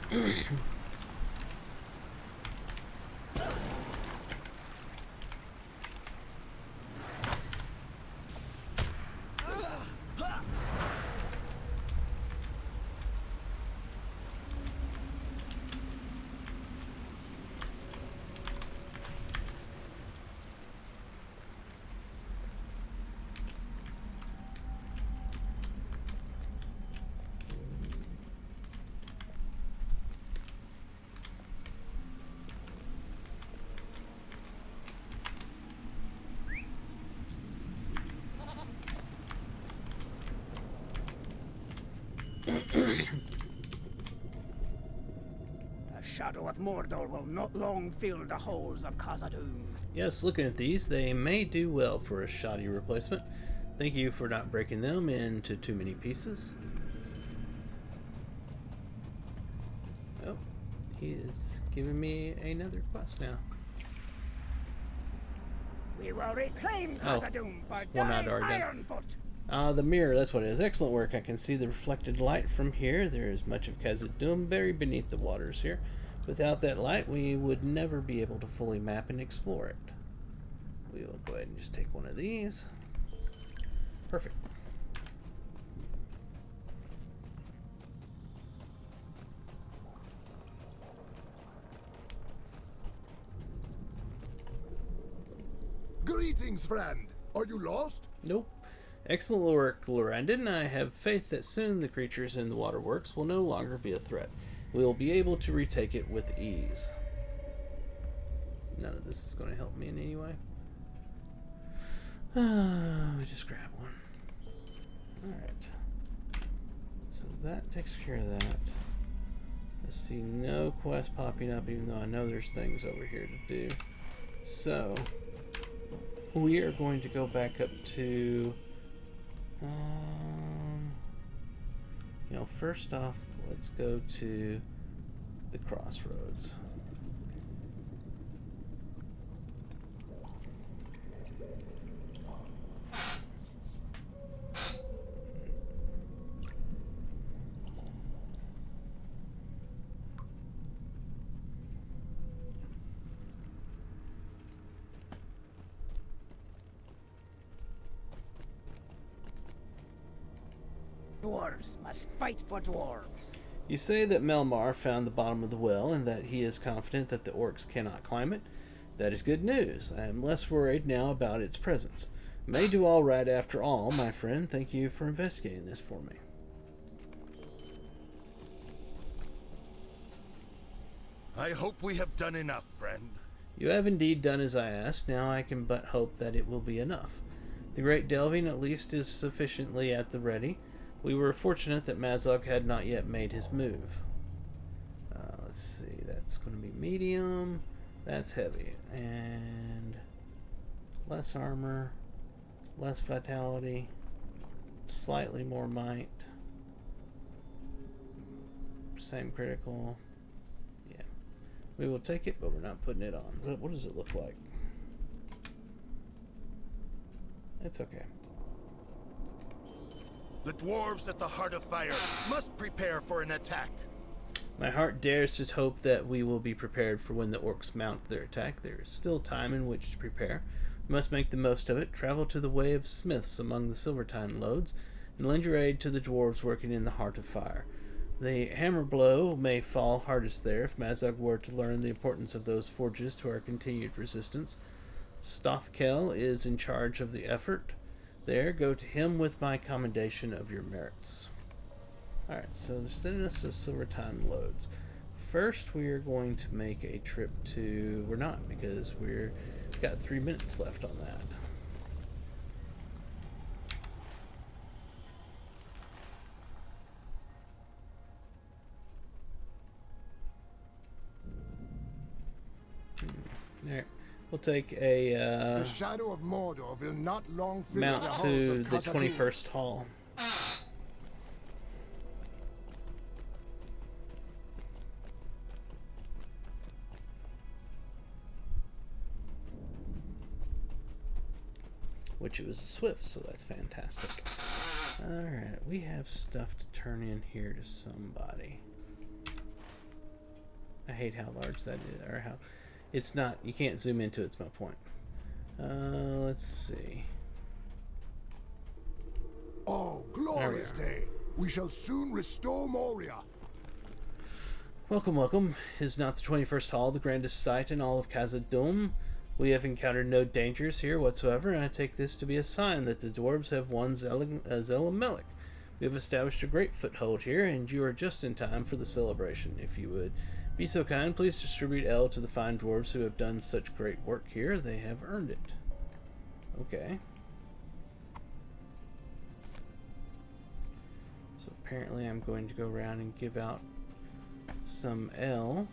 Speaker 6: The shadow of Mordor will not long fill the halls of Khazad-dûm.
Speaker 1: Yes, looking at these, they may do well for a shoddy replacement. Thank you for not breaking them into too many pieces. Oh, he is giving me another quest now.
Speaker 6: We will reclaim
Speaker 1: Oh,
Speaker 6: Khazad-dûm for
Speaker 1: one not
Speaker 6: Dying
Speaker 1: already done.
Speaker 6: Ironfoot.
Speaker 1: The mirror, that's what it is. Excellent work. I can see the reflected light from here. There is much of Khazad-dûm buried beneath the waters here. Without that light, we would never be able to fully map and explore it. We will go ahead and just take one of these. Perfect.
Speaker 7: Greetings, friend. Are you lost?
Speaker 1: Nope. Excellent work, Lorrandan. I have faith that soon the creatures in the waterworks will no longer be a threat. We will be able to retake it with ease. None of this is going to help me in any way. Let me just grab one. Alright. So that takes care of that. I see no quest popping up, even though I know there's things over here to do. So, we are going to go back up to... first off, let's go to the crossroads.
Speaker 6: Dwarves must fight for dwarves.
Speaker 1: You say that Melmar found the bottom of the well and that he is confident that the orcs cannot climb it. That is good news. I am less worried now about its presence. May do all right after all, my friend. Thank you for investigating this for me.
Speaker 5: I hope we have done enough, friend.
Speaker 1: You have indeed done as I asked. Now I can but hope that it will be enough. The great delving at least is sufficiently at the ready. We were fortunate that Mazog had not yet made his move. Let's see, that's going to be medium. That's heavy. And less armor, less vitality, slightly more might. Same critical. Yeah. We will take it, but we're not putting it on. What does it look like? It's okay.
Speaker 5: The dwarves at the Heart of Fire must prepare for an attack.
Speaker 1: My heart dares to hope that we will be prepared for when the orcs mount their attack. There is still time in which to prepare. We must make the most of it. Travel to the Way of Smiths among the Silvertine lodes, and lend your aid to the dwarves working in the Heart of Fire. The hammer blow may fall hardest there if Mazog were to learn the importance of those forges to our continued resistance. Stothkel is in charge of the effort. There, go to him with my commendation of your merits. Alright, so they're sending us to Silvertine loads. First, we are going to make a trip to... We're not, because we've got 3 minutes left on that. There. We'll take a
Speaker 7: The shadow of Mordor will not long fill the
Speaker 1: mount
Speaker 7: halls
Speaker 1: to
Speaker 7: of
Speaker 1: the
Speaker 7: Khazad-dûm.
Speaker 1: 21st hall. Which it was a swift, so that's fantastic. Alright, we have stuff to turn in here to somebody. I hate how large that is, or how it's not. You can't zoom into it. It's my point. Let's see.
Speaker 7: Oh, glorious day. We shall soon restore Moria.
Speaker 1: Welcome, welcome. Is not the 21st Hall the grandest sight in all of Khazad-dûm? We have encountered no dangers here whatsoever, and I take this to be a sign that the dwarves have won Zelamelech. We have established a great foothold here, and you are just in time for the celebration. If you would be so kind, please distribute ale to the fine dwarves who have done such great work here. They have earned it. Okay. So apparently I'm going to go around and give out some ale.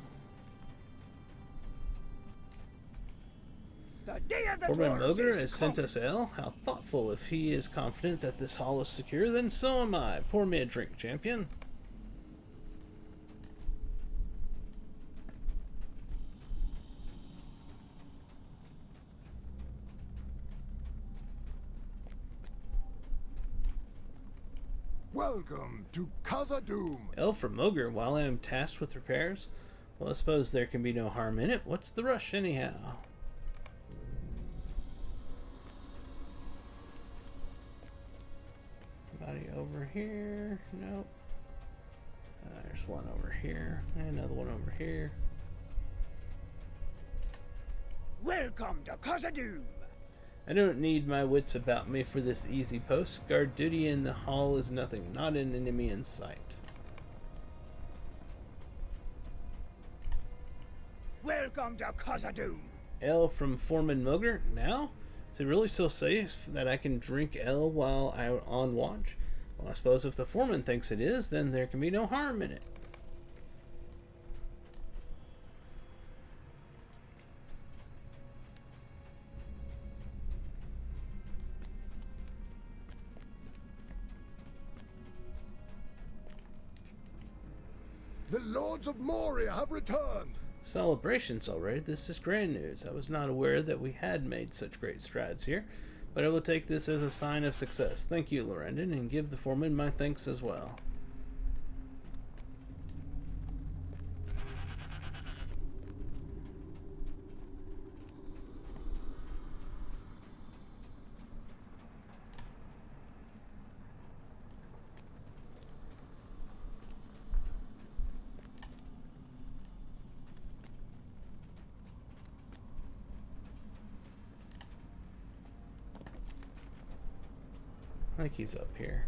Speaker 6: The day of the
Speaker 1: Foreman
Speaker 6: dwarves
Speaker 1: Moger
Speaker 6: is
Speaker 1: has sent
Speaker 6: coming.
Speaker 1: us ale. How thoughtful. If he is confident that this hall is secure, then so am I. Pour me a drink, champion.
Speaker 7: Welcome to Khazad-dûm.
Speaker 1: Ale from Moger, while I am tasked with repairs? Well, I suppose there can be no harm in it. What's the rush, anyhow? Anybody over here? Nope. There's one over here. And another one over here.
Speaker 6: Welcome to Khazad-dûm.
Speaker 1: I don't need my wits about me for this easy post. Guard duty in the hall is nothing, not an enemy in sight.
Speaker 6: Welcome to Khazad-dûm.
Speaker 1: Ale from Foreman Moger? Now? Is it really so safe that I can drink ale while I'm on watch? Well, I suppose if the foreman thinks it is, then there can be no harm in it.
Speaker 7: The Lords of Moria have returned.
Speaker 1: Celebrations already. This is grand news. I was not aware that we had made such great strides here, but I will take this as a sign of success. Thank you, Lorrandan, and give the foreman my thanks as well. I think he's up here.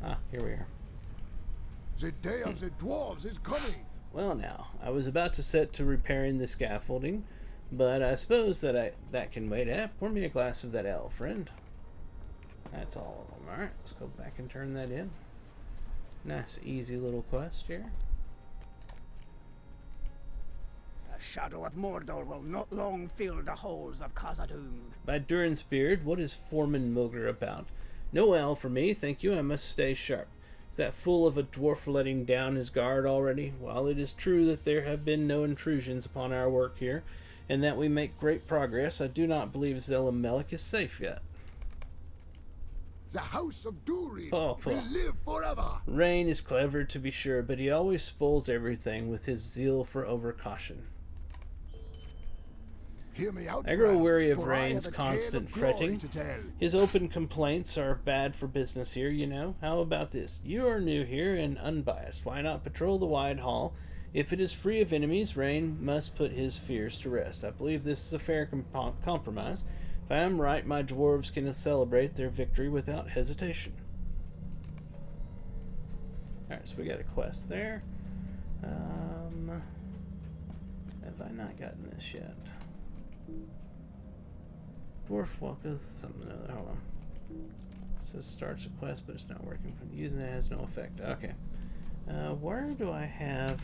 Speaker 1: Ah, here we are.
Speaker 7: The day of the dwarves is coming.
Speaker 1: Well now, I was about to set to repairing the scaffolding, but I suppose that can wait. Pour me a glass of that ale, friend. That's all of them. Alright, let's go back and turn that in. Nice, easy little quest here.
Speaker 6: The shadow of Mordor will not long fill the halls of Khazad-dûm.
Speaker 1: By Durin's beard, what is Foreman Moger about? No ale for me, thank you. I must stay sharp. Is that fool of a dwarf letting down his guard already? While it is true that there have been no intrusions upon our work here, and that we make great progress, I do not believe Zelamelech is safe yet.
Speaker 7: The House of Durin
Speaker 1: Paw.
Speaker 7: will live forever.
Speaker 1: Rain is clever, to be sure, but he always spoils everything with his zeal for overcaution.
Speaker 7: Hear me out,
Speaker 1: I grow
Speaker 7: friend,
Speaker 1: weary of
Speaker 7: for I
Speaker 1: Rain's
Speaker 7: have a tale
Speaker 1: constant
Speaker 7: of glory
Speaker 1: fretting.
Speaker 7: to tell.
Speaker 1: His open complaints are bad for business here, you know. How about this? You are new here and unbiased. Why not patrol the wide hall? If it is free of enemies, Rain must put his fears to rest. I believe this is a fair compromise. If I am right, my dwarves can celebrate their victory without hesitation. Alright, so we got a quest there. Have I not gotten this yet? Dwarf walketh something or other. Hold on. It says starts a quest, but it's not working. From using that has no effect. Okay. Where do I have?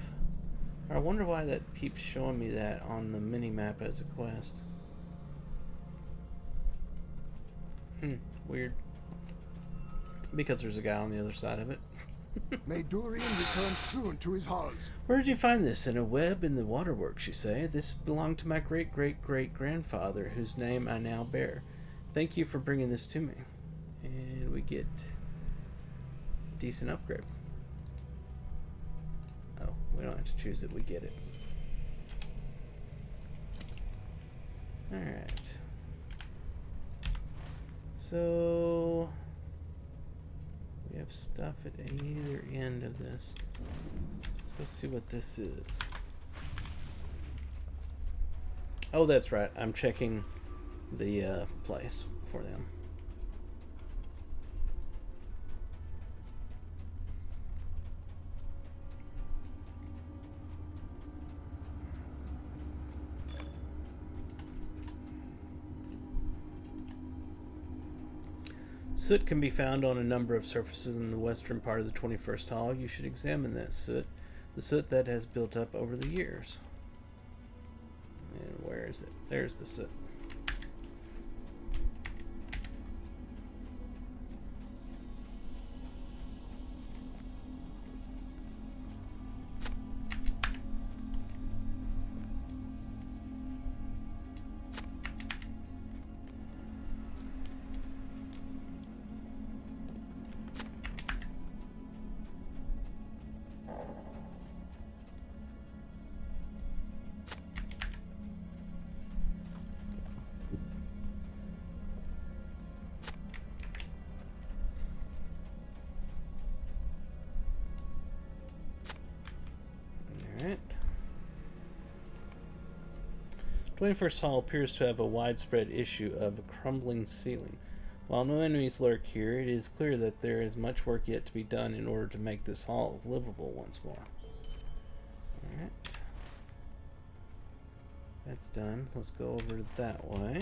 Speaker 1: Or I wonder why that keeps showing me that on the mini map as a quest. Weird. Because there's a guy on the other side of it.
Speaker 7: May Durin return soon to his halls.
Speaker 1: Where did you find this? In a web in the waterworks, you say? This belonged to my great-great-great-grandfather, whose name I now bear. Thank you for bringing this to me. And we get a decent upgrade. We don't have to choose it, we get it. Alright. So we have stuff at either end of this. Let's go see what this is. Oh, that's right. I'm checking the place for them. Soot can be found on a number of surfaces in the western part of the 21st Hall. You should examine that soot, the soot that has built up over the years. And where is it? There's the soot. Alright. 21st Hall appears to have a widespread issue of a crumbling ceiling. While no enemies lurk here, it is clear that there is much work yet to be done in order to make this hall livable once more. Alright. That's done. Let's go over that way.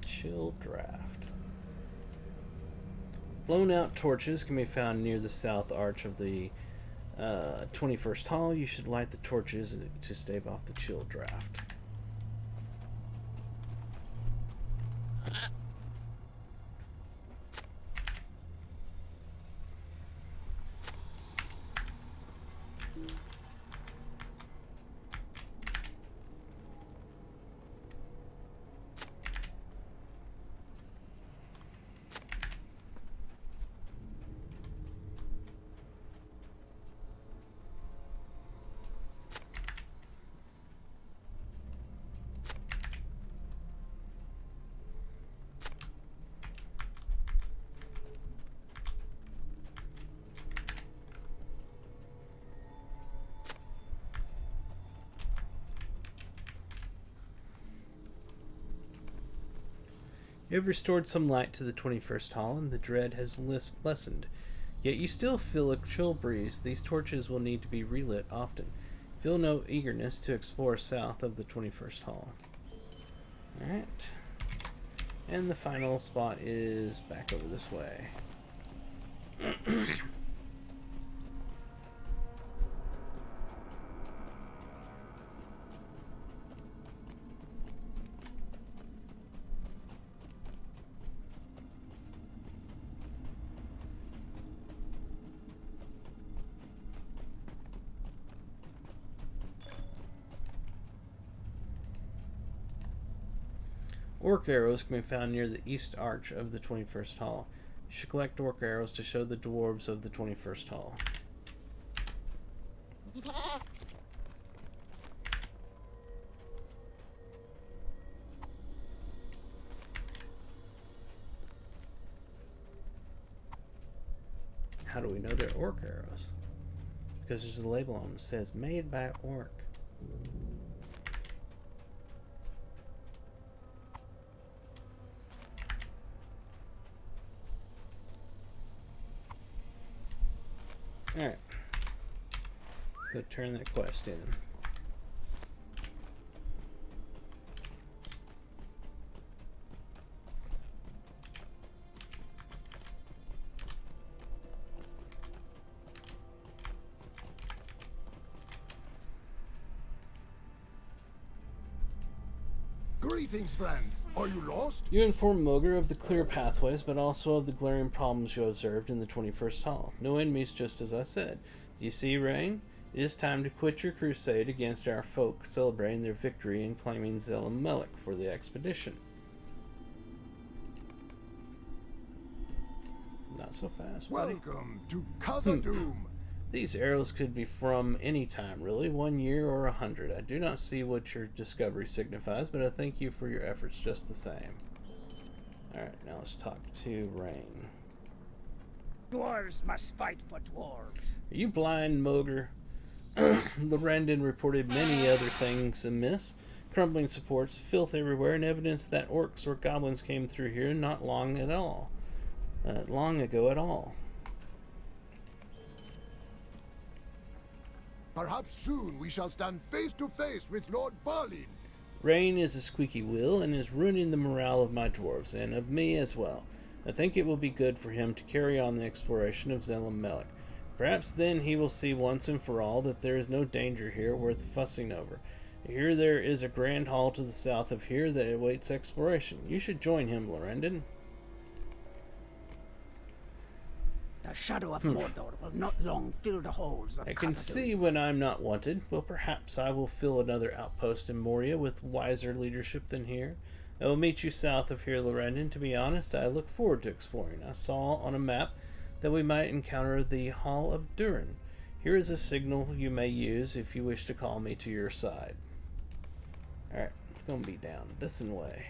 Speaker 1: Chill draft. Blown out torches can be found near the south arch of the 21st Hall. You should light the torches to stave off the chill draft. You have restored some light to the 21st Hall, and the dread has lessened. Yet you still feel a chill breeze. These torches will need to be relit often. Feel no eagerness to explore south of the 21st Hall. Alright. And the final spot is back over this way. Orc arrows can be found near the east arch of the 21st Hall. You should collect orc arrows to show the dwarves of the 21st Hall. How do we know they're orc arrows? Because there's a label on them that says made by orc. Alright. Let's go turn that quest in.
Speaker 7: Greetings, friend. Are you lost?
Speaker 1: You inform Moger of the clear pathways, but also of the glaring problems you observed in the 21st Hall. No enemies, just as I said. Do you see, Rain? It is time to quit your crusade against our folk, celebrating their victory and claiming Zelamelech for the expedition. Not so fast, buddy.
Speaker 7: Welcome to Khazad-dûm.
Speaker 1: These arrows could be from any time, really, 1 year or 100. I do not see what your discovery signifies, but I thank you for your efforts just the same. Alright, now let's talk to Rain.
Speaker 6: Dwarves must fight for dwarves.
Speaker 1: Are you blind, Moger? Lorrandan reported many other things amiss. Crumbling supports, filth everywhere, and evidence that orcs or goblins came through here not long ago at all.
Speaker 7: Perhaps soon we shall stand face to face with Lord Balin.
Speaker 1: Rain is a squeaky wheel and is ruining the morale of my dwarves, and of me as well. I think it will be good for him to carry on the exploration of Zelamelech. Perhaps then he will see once and for all that there is no danger here worth fussing over. Here there is a grand hall to the south of here that awaits exploration. You should join him, Lorrandan.
Speaker 6: The shadow of Mordor will not long fill the holes of
Speaker 1: I can
Speaker 6: Khazad-dûm.
Speaker 1: see when I'm not wanted. Well, perhaps I will fill another outpost in Moria with wiser leadership than here. I will meet you south of here, Lorrandan. To be honest, I look forward to exploring. I saw on a map that we might encounter the Hall of Durin. Here is a signal you may use if you wish to call me to your side. Alright, it's going to be down this way.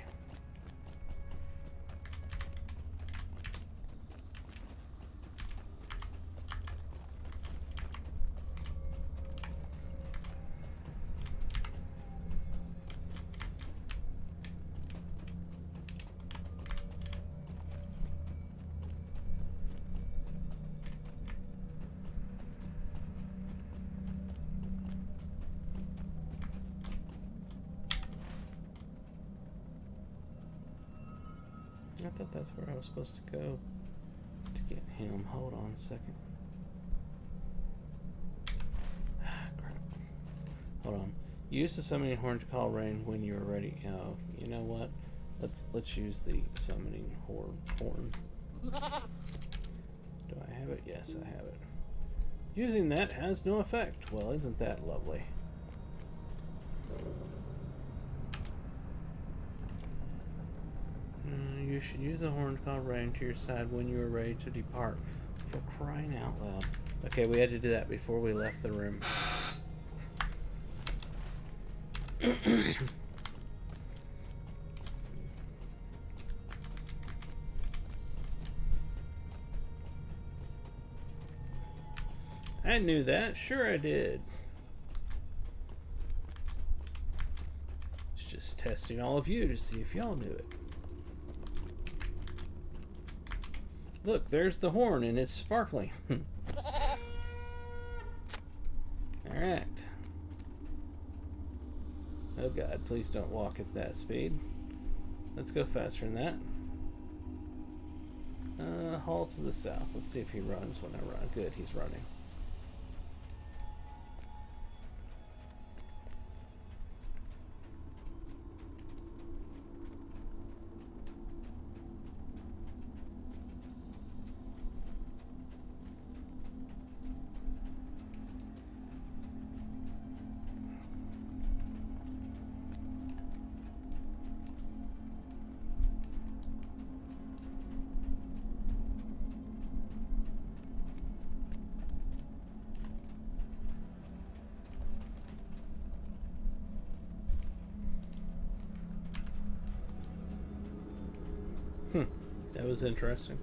Speaker 1: I thought that's where I was supposed to go to get him. Hold on a second. Crap. Hold on. Use the summoning horn to call Rain when you are ready. Oh, you know what? Let's use the summoning horn. Do I have it? Yes, I have it. Using that has no effect. Well, isn't that lovely? You should use the horn to call Rain to your side when you are ready to depart. For crying out loud. Okay, we had to do that before we left the room. I knew that. Sure I did. It's just testing all of you to see if y'all knew it. Look, there's the horn, and it's sparkling. Alright. Oh god, please don't walk at that speed. Let's go faster than that. Haul to the south. Let's see if he runs when I run. Good, he's running. That was interesting.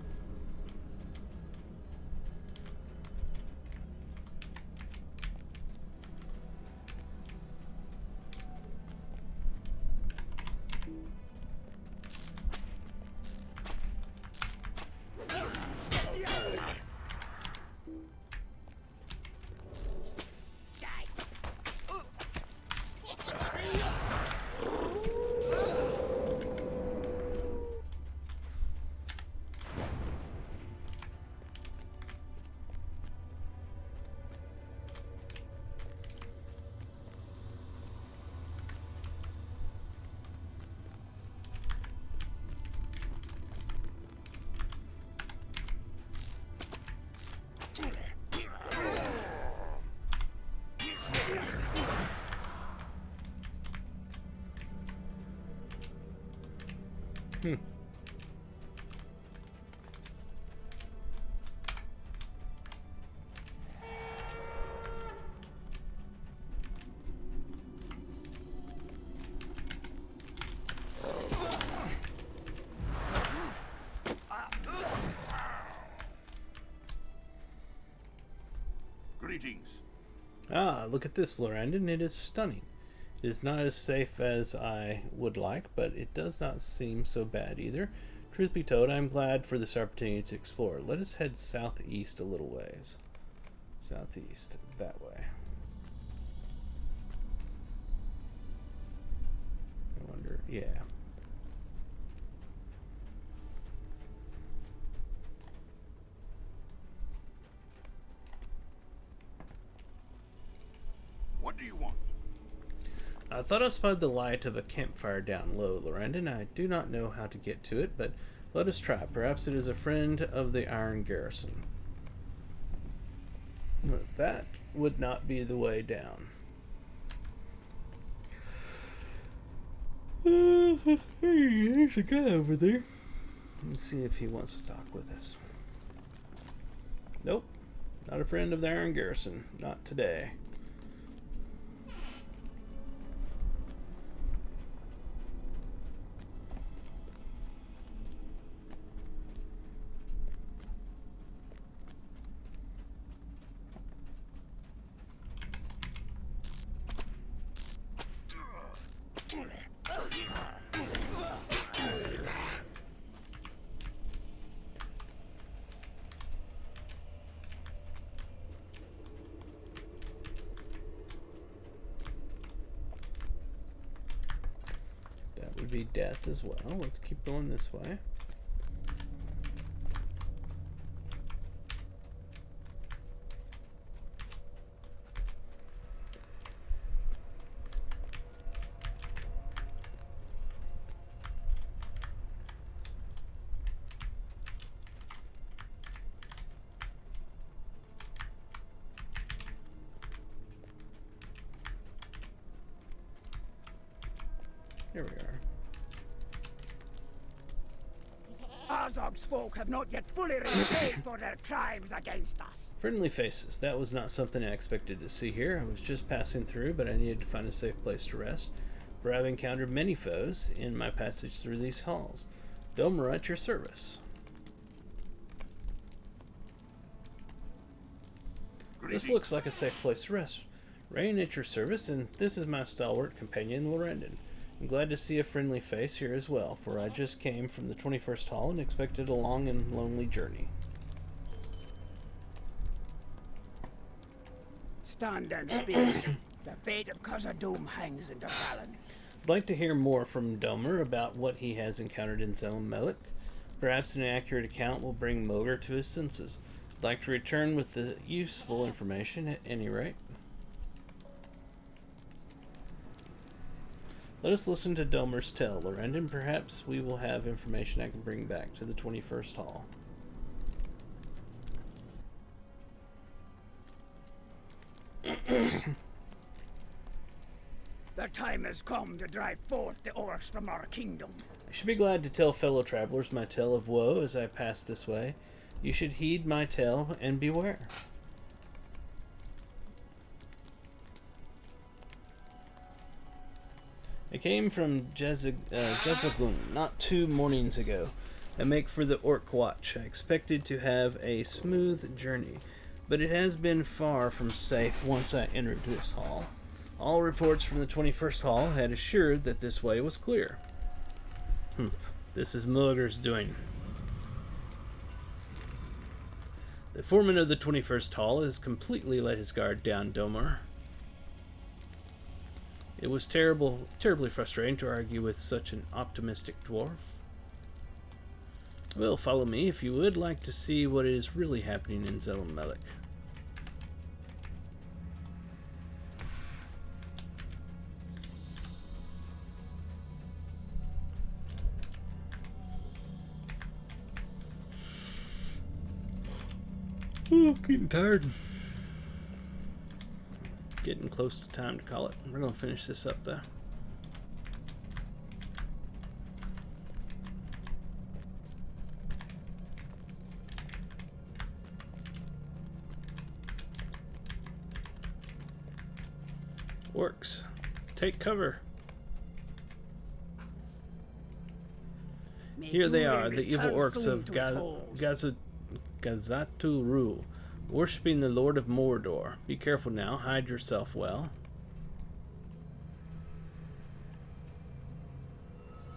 Speaker 4: Greetings.
Speaker 1: Ah, look at this, Lorrandan. It is stunning. It is not as safe as I would like, but it does not seem so bad either. Truth be told, I am glad for this opportunity to explore. Let us head southeast a little ways. Southeast, that way. I wonder, yeah.
Speaker 4: What do you want?
Speaker 1: I thought I spotted the light of a campfire down low, Lorrandan. I do not know how to get to it, but let us try. Perhaps it is a friend of the Iron Garrison. That would not be the way down. Hey, there's a guy over there. Let's see if he wants to talk with us. Nope. Not a friend of the Iron Garrison. Not today. Would be death as well. Let's keep going this way. Here we are.
Speaker 6: Azog's folk have not yet fully repaid for their crimes against us.
Speaker 1: Friendly faces. That was not something I expected to see here. I was just passing through, but I needed to find a safe place to rest, for I've encountered many foes in my passage through these halls. Domer at your service. This looks like a safe place to rest. Rain at your service, and this is my stalwart companion, Lorrandan. I'm glad to see a friendly face here as well, for I just came from the 21st Hall and expected a long and lonely journey.
Speaker 6: Stand and speak. The fate of Khazad-dûm hangs in the balance.
Speaker 1: I'd like to hear more from Domer about what he has encountered in Zelmelic. Perhaps an accurate account will bring Mogar to his senses. I'd like to return with the useful information at any rate. Let us listen to Domer's tale, Lorrandan. Perhaps we will have information I can bring back to the 21st Hall.
Speaker 6: The time has come to drive forth the orcs from our kingdom.
Speaker 1: I should be glad to tell fellow travelers my tale of woe as I pass this way. You should heed my tale and beware. I came from Jezagum not 2 mornings ago. I make for the Orc Watch. I expected to have a smooth journey, but it has been far from safe once I entered this hall. All reports from the 21st Hall had assured that this way was clear. This is Mogar's doing. The foreman of the 21st Hall has completely let his guard down, Domer. It was terribly frustrating to argue with such an optimistic dwarf. Well, follow me if you would like to see what is really happening in Zelmelic. Oh, getting tired. Getting close to time to call it. We're going to finish this up though. Orcs, take cover.
Speaker 6: May
Speaker 1: Here they
Speaker 6: Durin
Speaker 1: are, the evil
Speaker 6: return
Speaker 1: orcs
Speaker 6: soon
Speaker 1: of
Speaker 6: to his halls.
Speaker 1: Gazaturu, worshipping the Lord of Mordor. Be careful now, hide yourself well.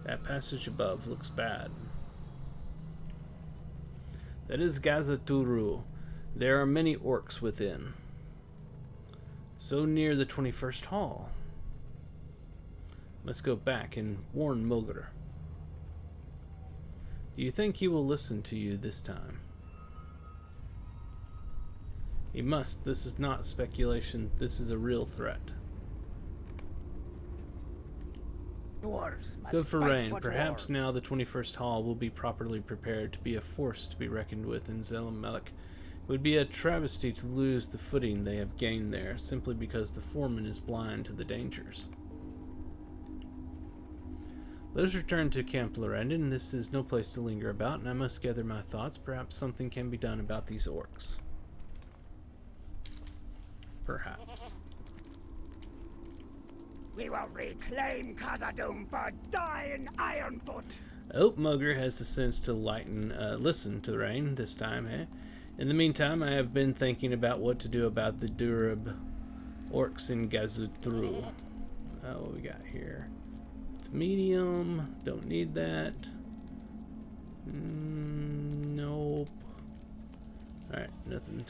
Speaker 1: That passage above looks bad. That is Gazaturu. There are many orcs within. So near the 21st Hall. Must go back and warn Mulgr. Do you think he will listen to you this time? He must. This is not speculation. This is a real threat.
Speaker 6: Dwarves must
Speaker 1: Good for
Speaker 6: fight
Speaker 1: Rain. Perhaps
Speaker 6: dwarves.
Speaker 1: now the 21st Hall will be properly prepared to be a force to be reckoned with in Zelmelic. It would be a travesty to lose the footing they have gained there, simply because the foreman is blind to the dangers. Let us return to Camp Lorrandan. This is no place to linger about, and I must gather my thoughts. Perhaps something can be done about these orcs. Perhaps.
Speaker 6: We will reclaim Khazad-dûm for dying Ironfoot.
Speaker 1: Oh, Mulgr has the sense to listen to Rain this time, eh? In the meantime, I have been thinking about what to do about the Durab orcs in Gazutru. What we got here? It's medium. Don't need that. Nope. Alright, nothing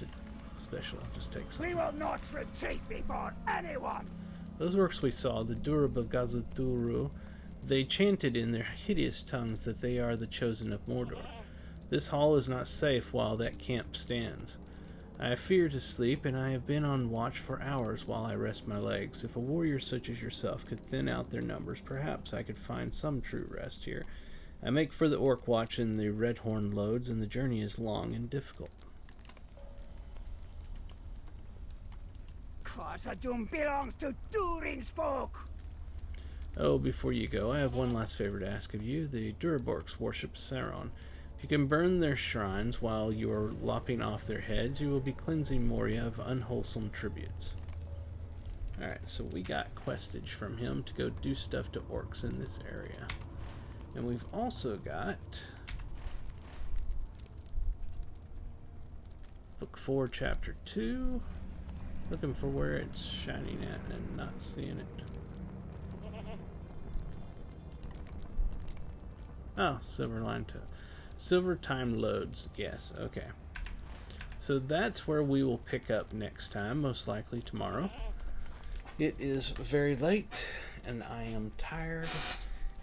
Speaker 1: special. Just take some.
Speaker 6: We will not retreat before anyone.
Speaker 1: Those orcs we saw, the Durab of Gazuturu, they chanted in their hideous tongues that they are the chosen of Mordor. This hall is not safe while that camp stands. I fear to sleep, and I have been on watch for hours while I rest my legs. If a warrior such as yourself could thin out their numbers, perhaps I could find some true rest here. I make for the orc watch in the Redhorn loads, and the journey is long and difficult.
Speaker 6: Khazad-dûm belongs to Durin's folk.
Speaker 1: Oh, before you go, I have one last favor to ask of you. The Duraborks worship Sauron. If you can burn their shrines while you are lopping off their heads, you will be cleansing Moria of unwholesome tributes. Alright, so we got questage from him to go do stuff to orcs in this area. And we've also got Book 4, Chapter 2. Looking for where it's shining at and not seeing it. Oh, Silver time loads. Yes, okay. So that's where we will pick up next time, most likely tomorrow. It is very late, and I am tired,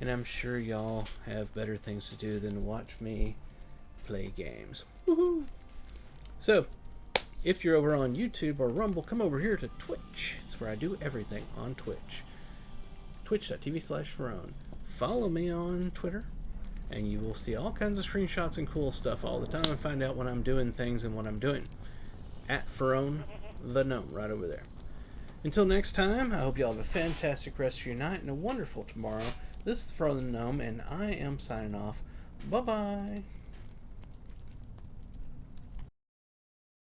Speaker 1: and I'm sure y'all have better things to do than watch me play games. Woohoo! So, if you're over on YouTube or Rumble, come over here to Twitch. It's where I do everything on Twitch. Twitch.tv/Ferone. Follow me on Twitter, and you will see all kinds of screenshots and cool stuff all the time and find out when I'm doing things and what I'm doing. At Ferone the Gnome, right over there. Until next time, I hope y'all have a fantastic rest of your night and a wonderful tomorrow. This is Ferone the Gnome, and I am signing off. Bye-bye.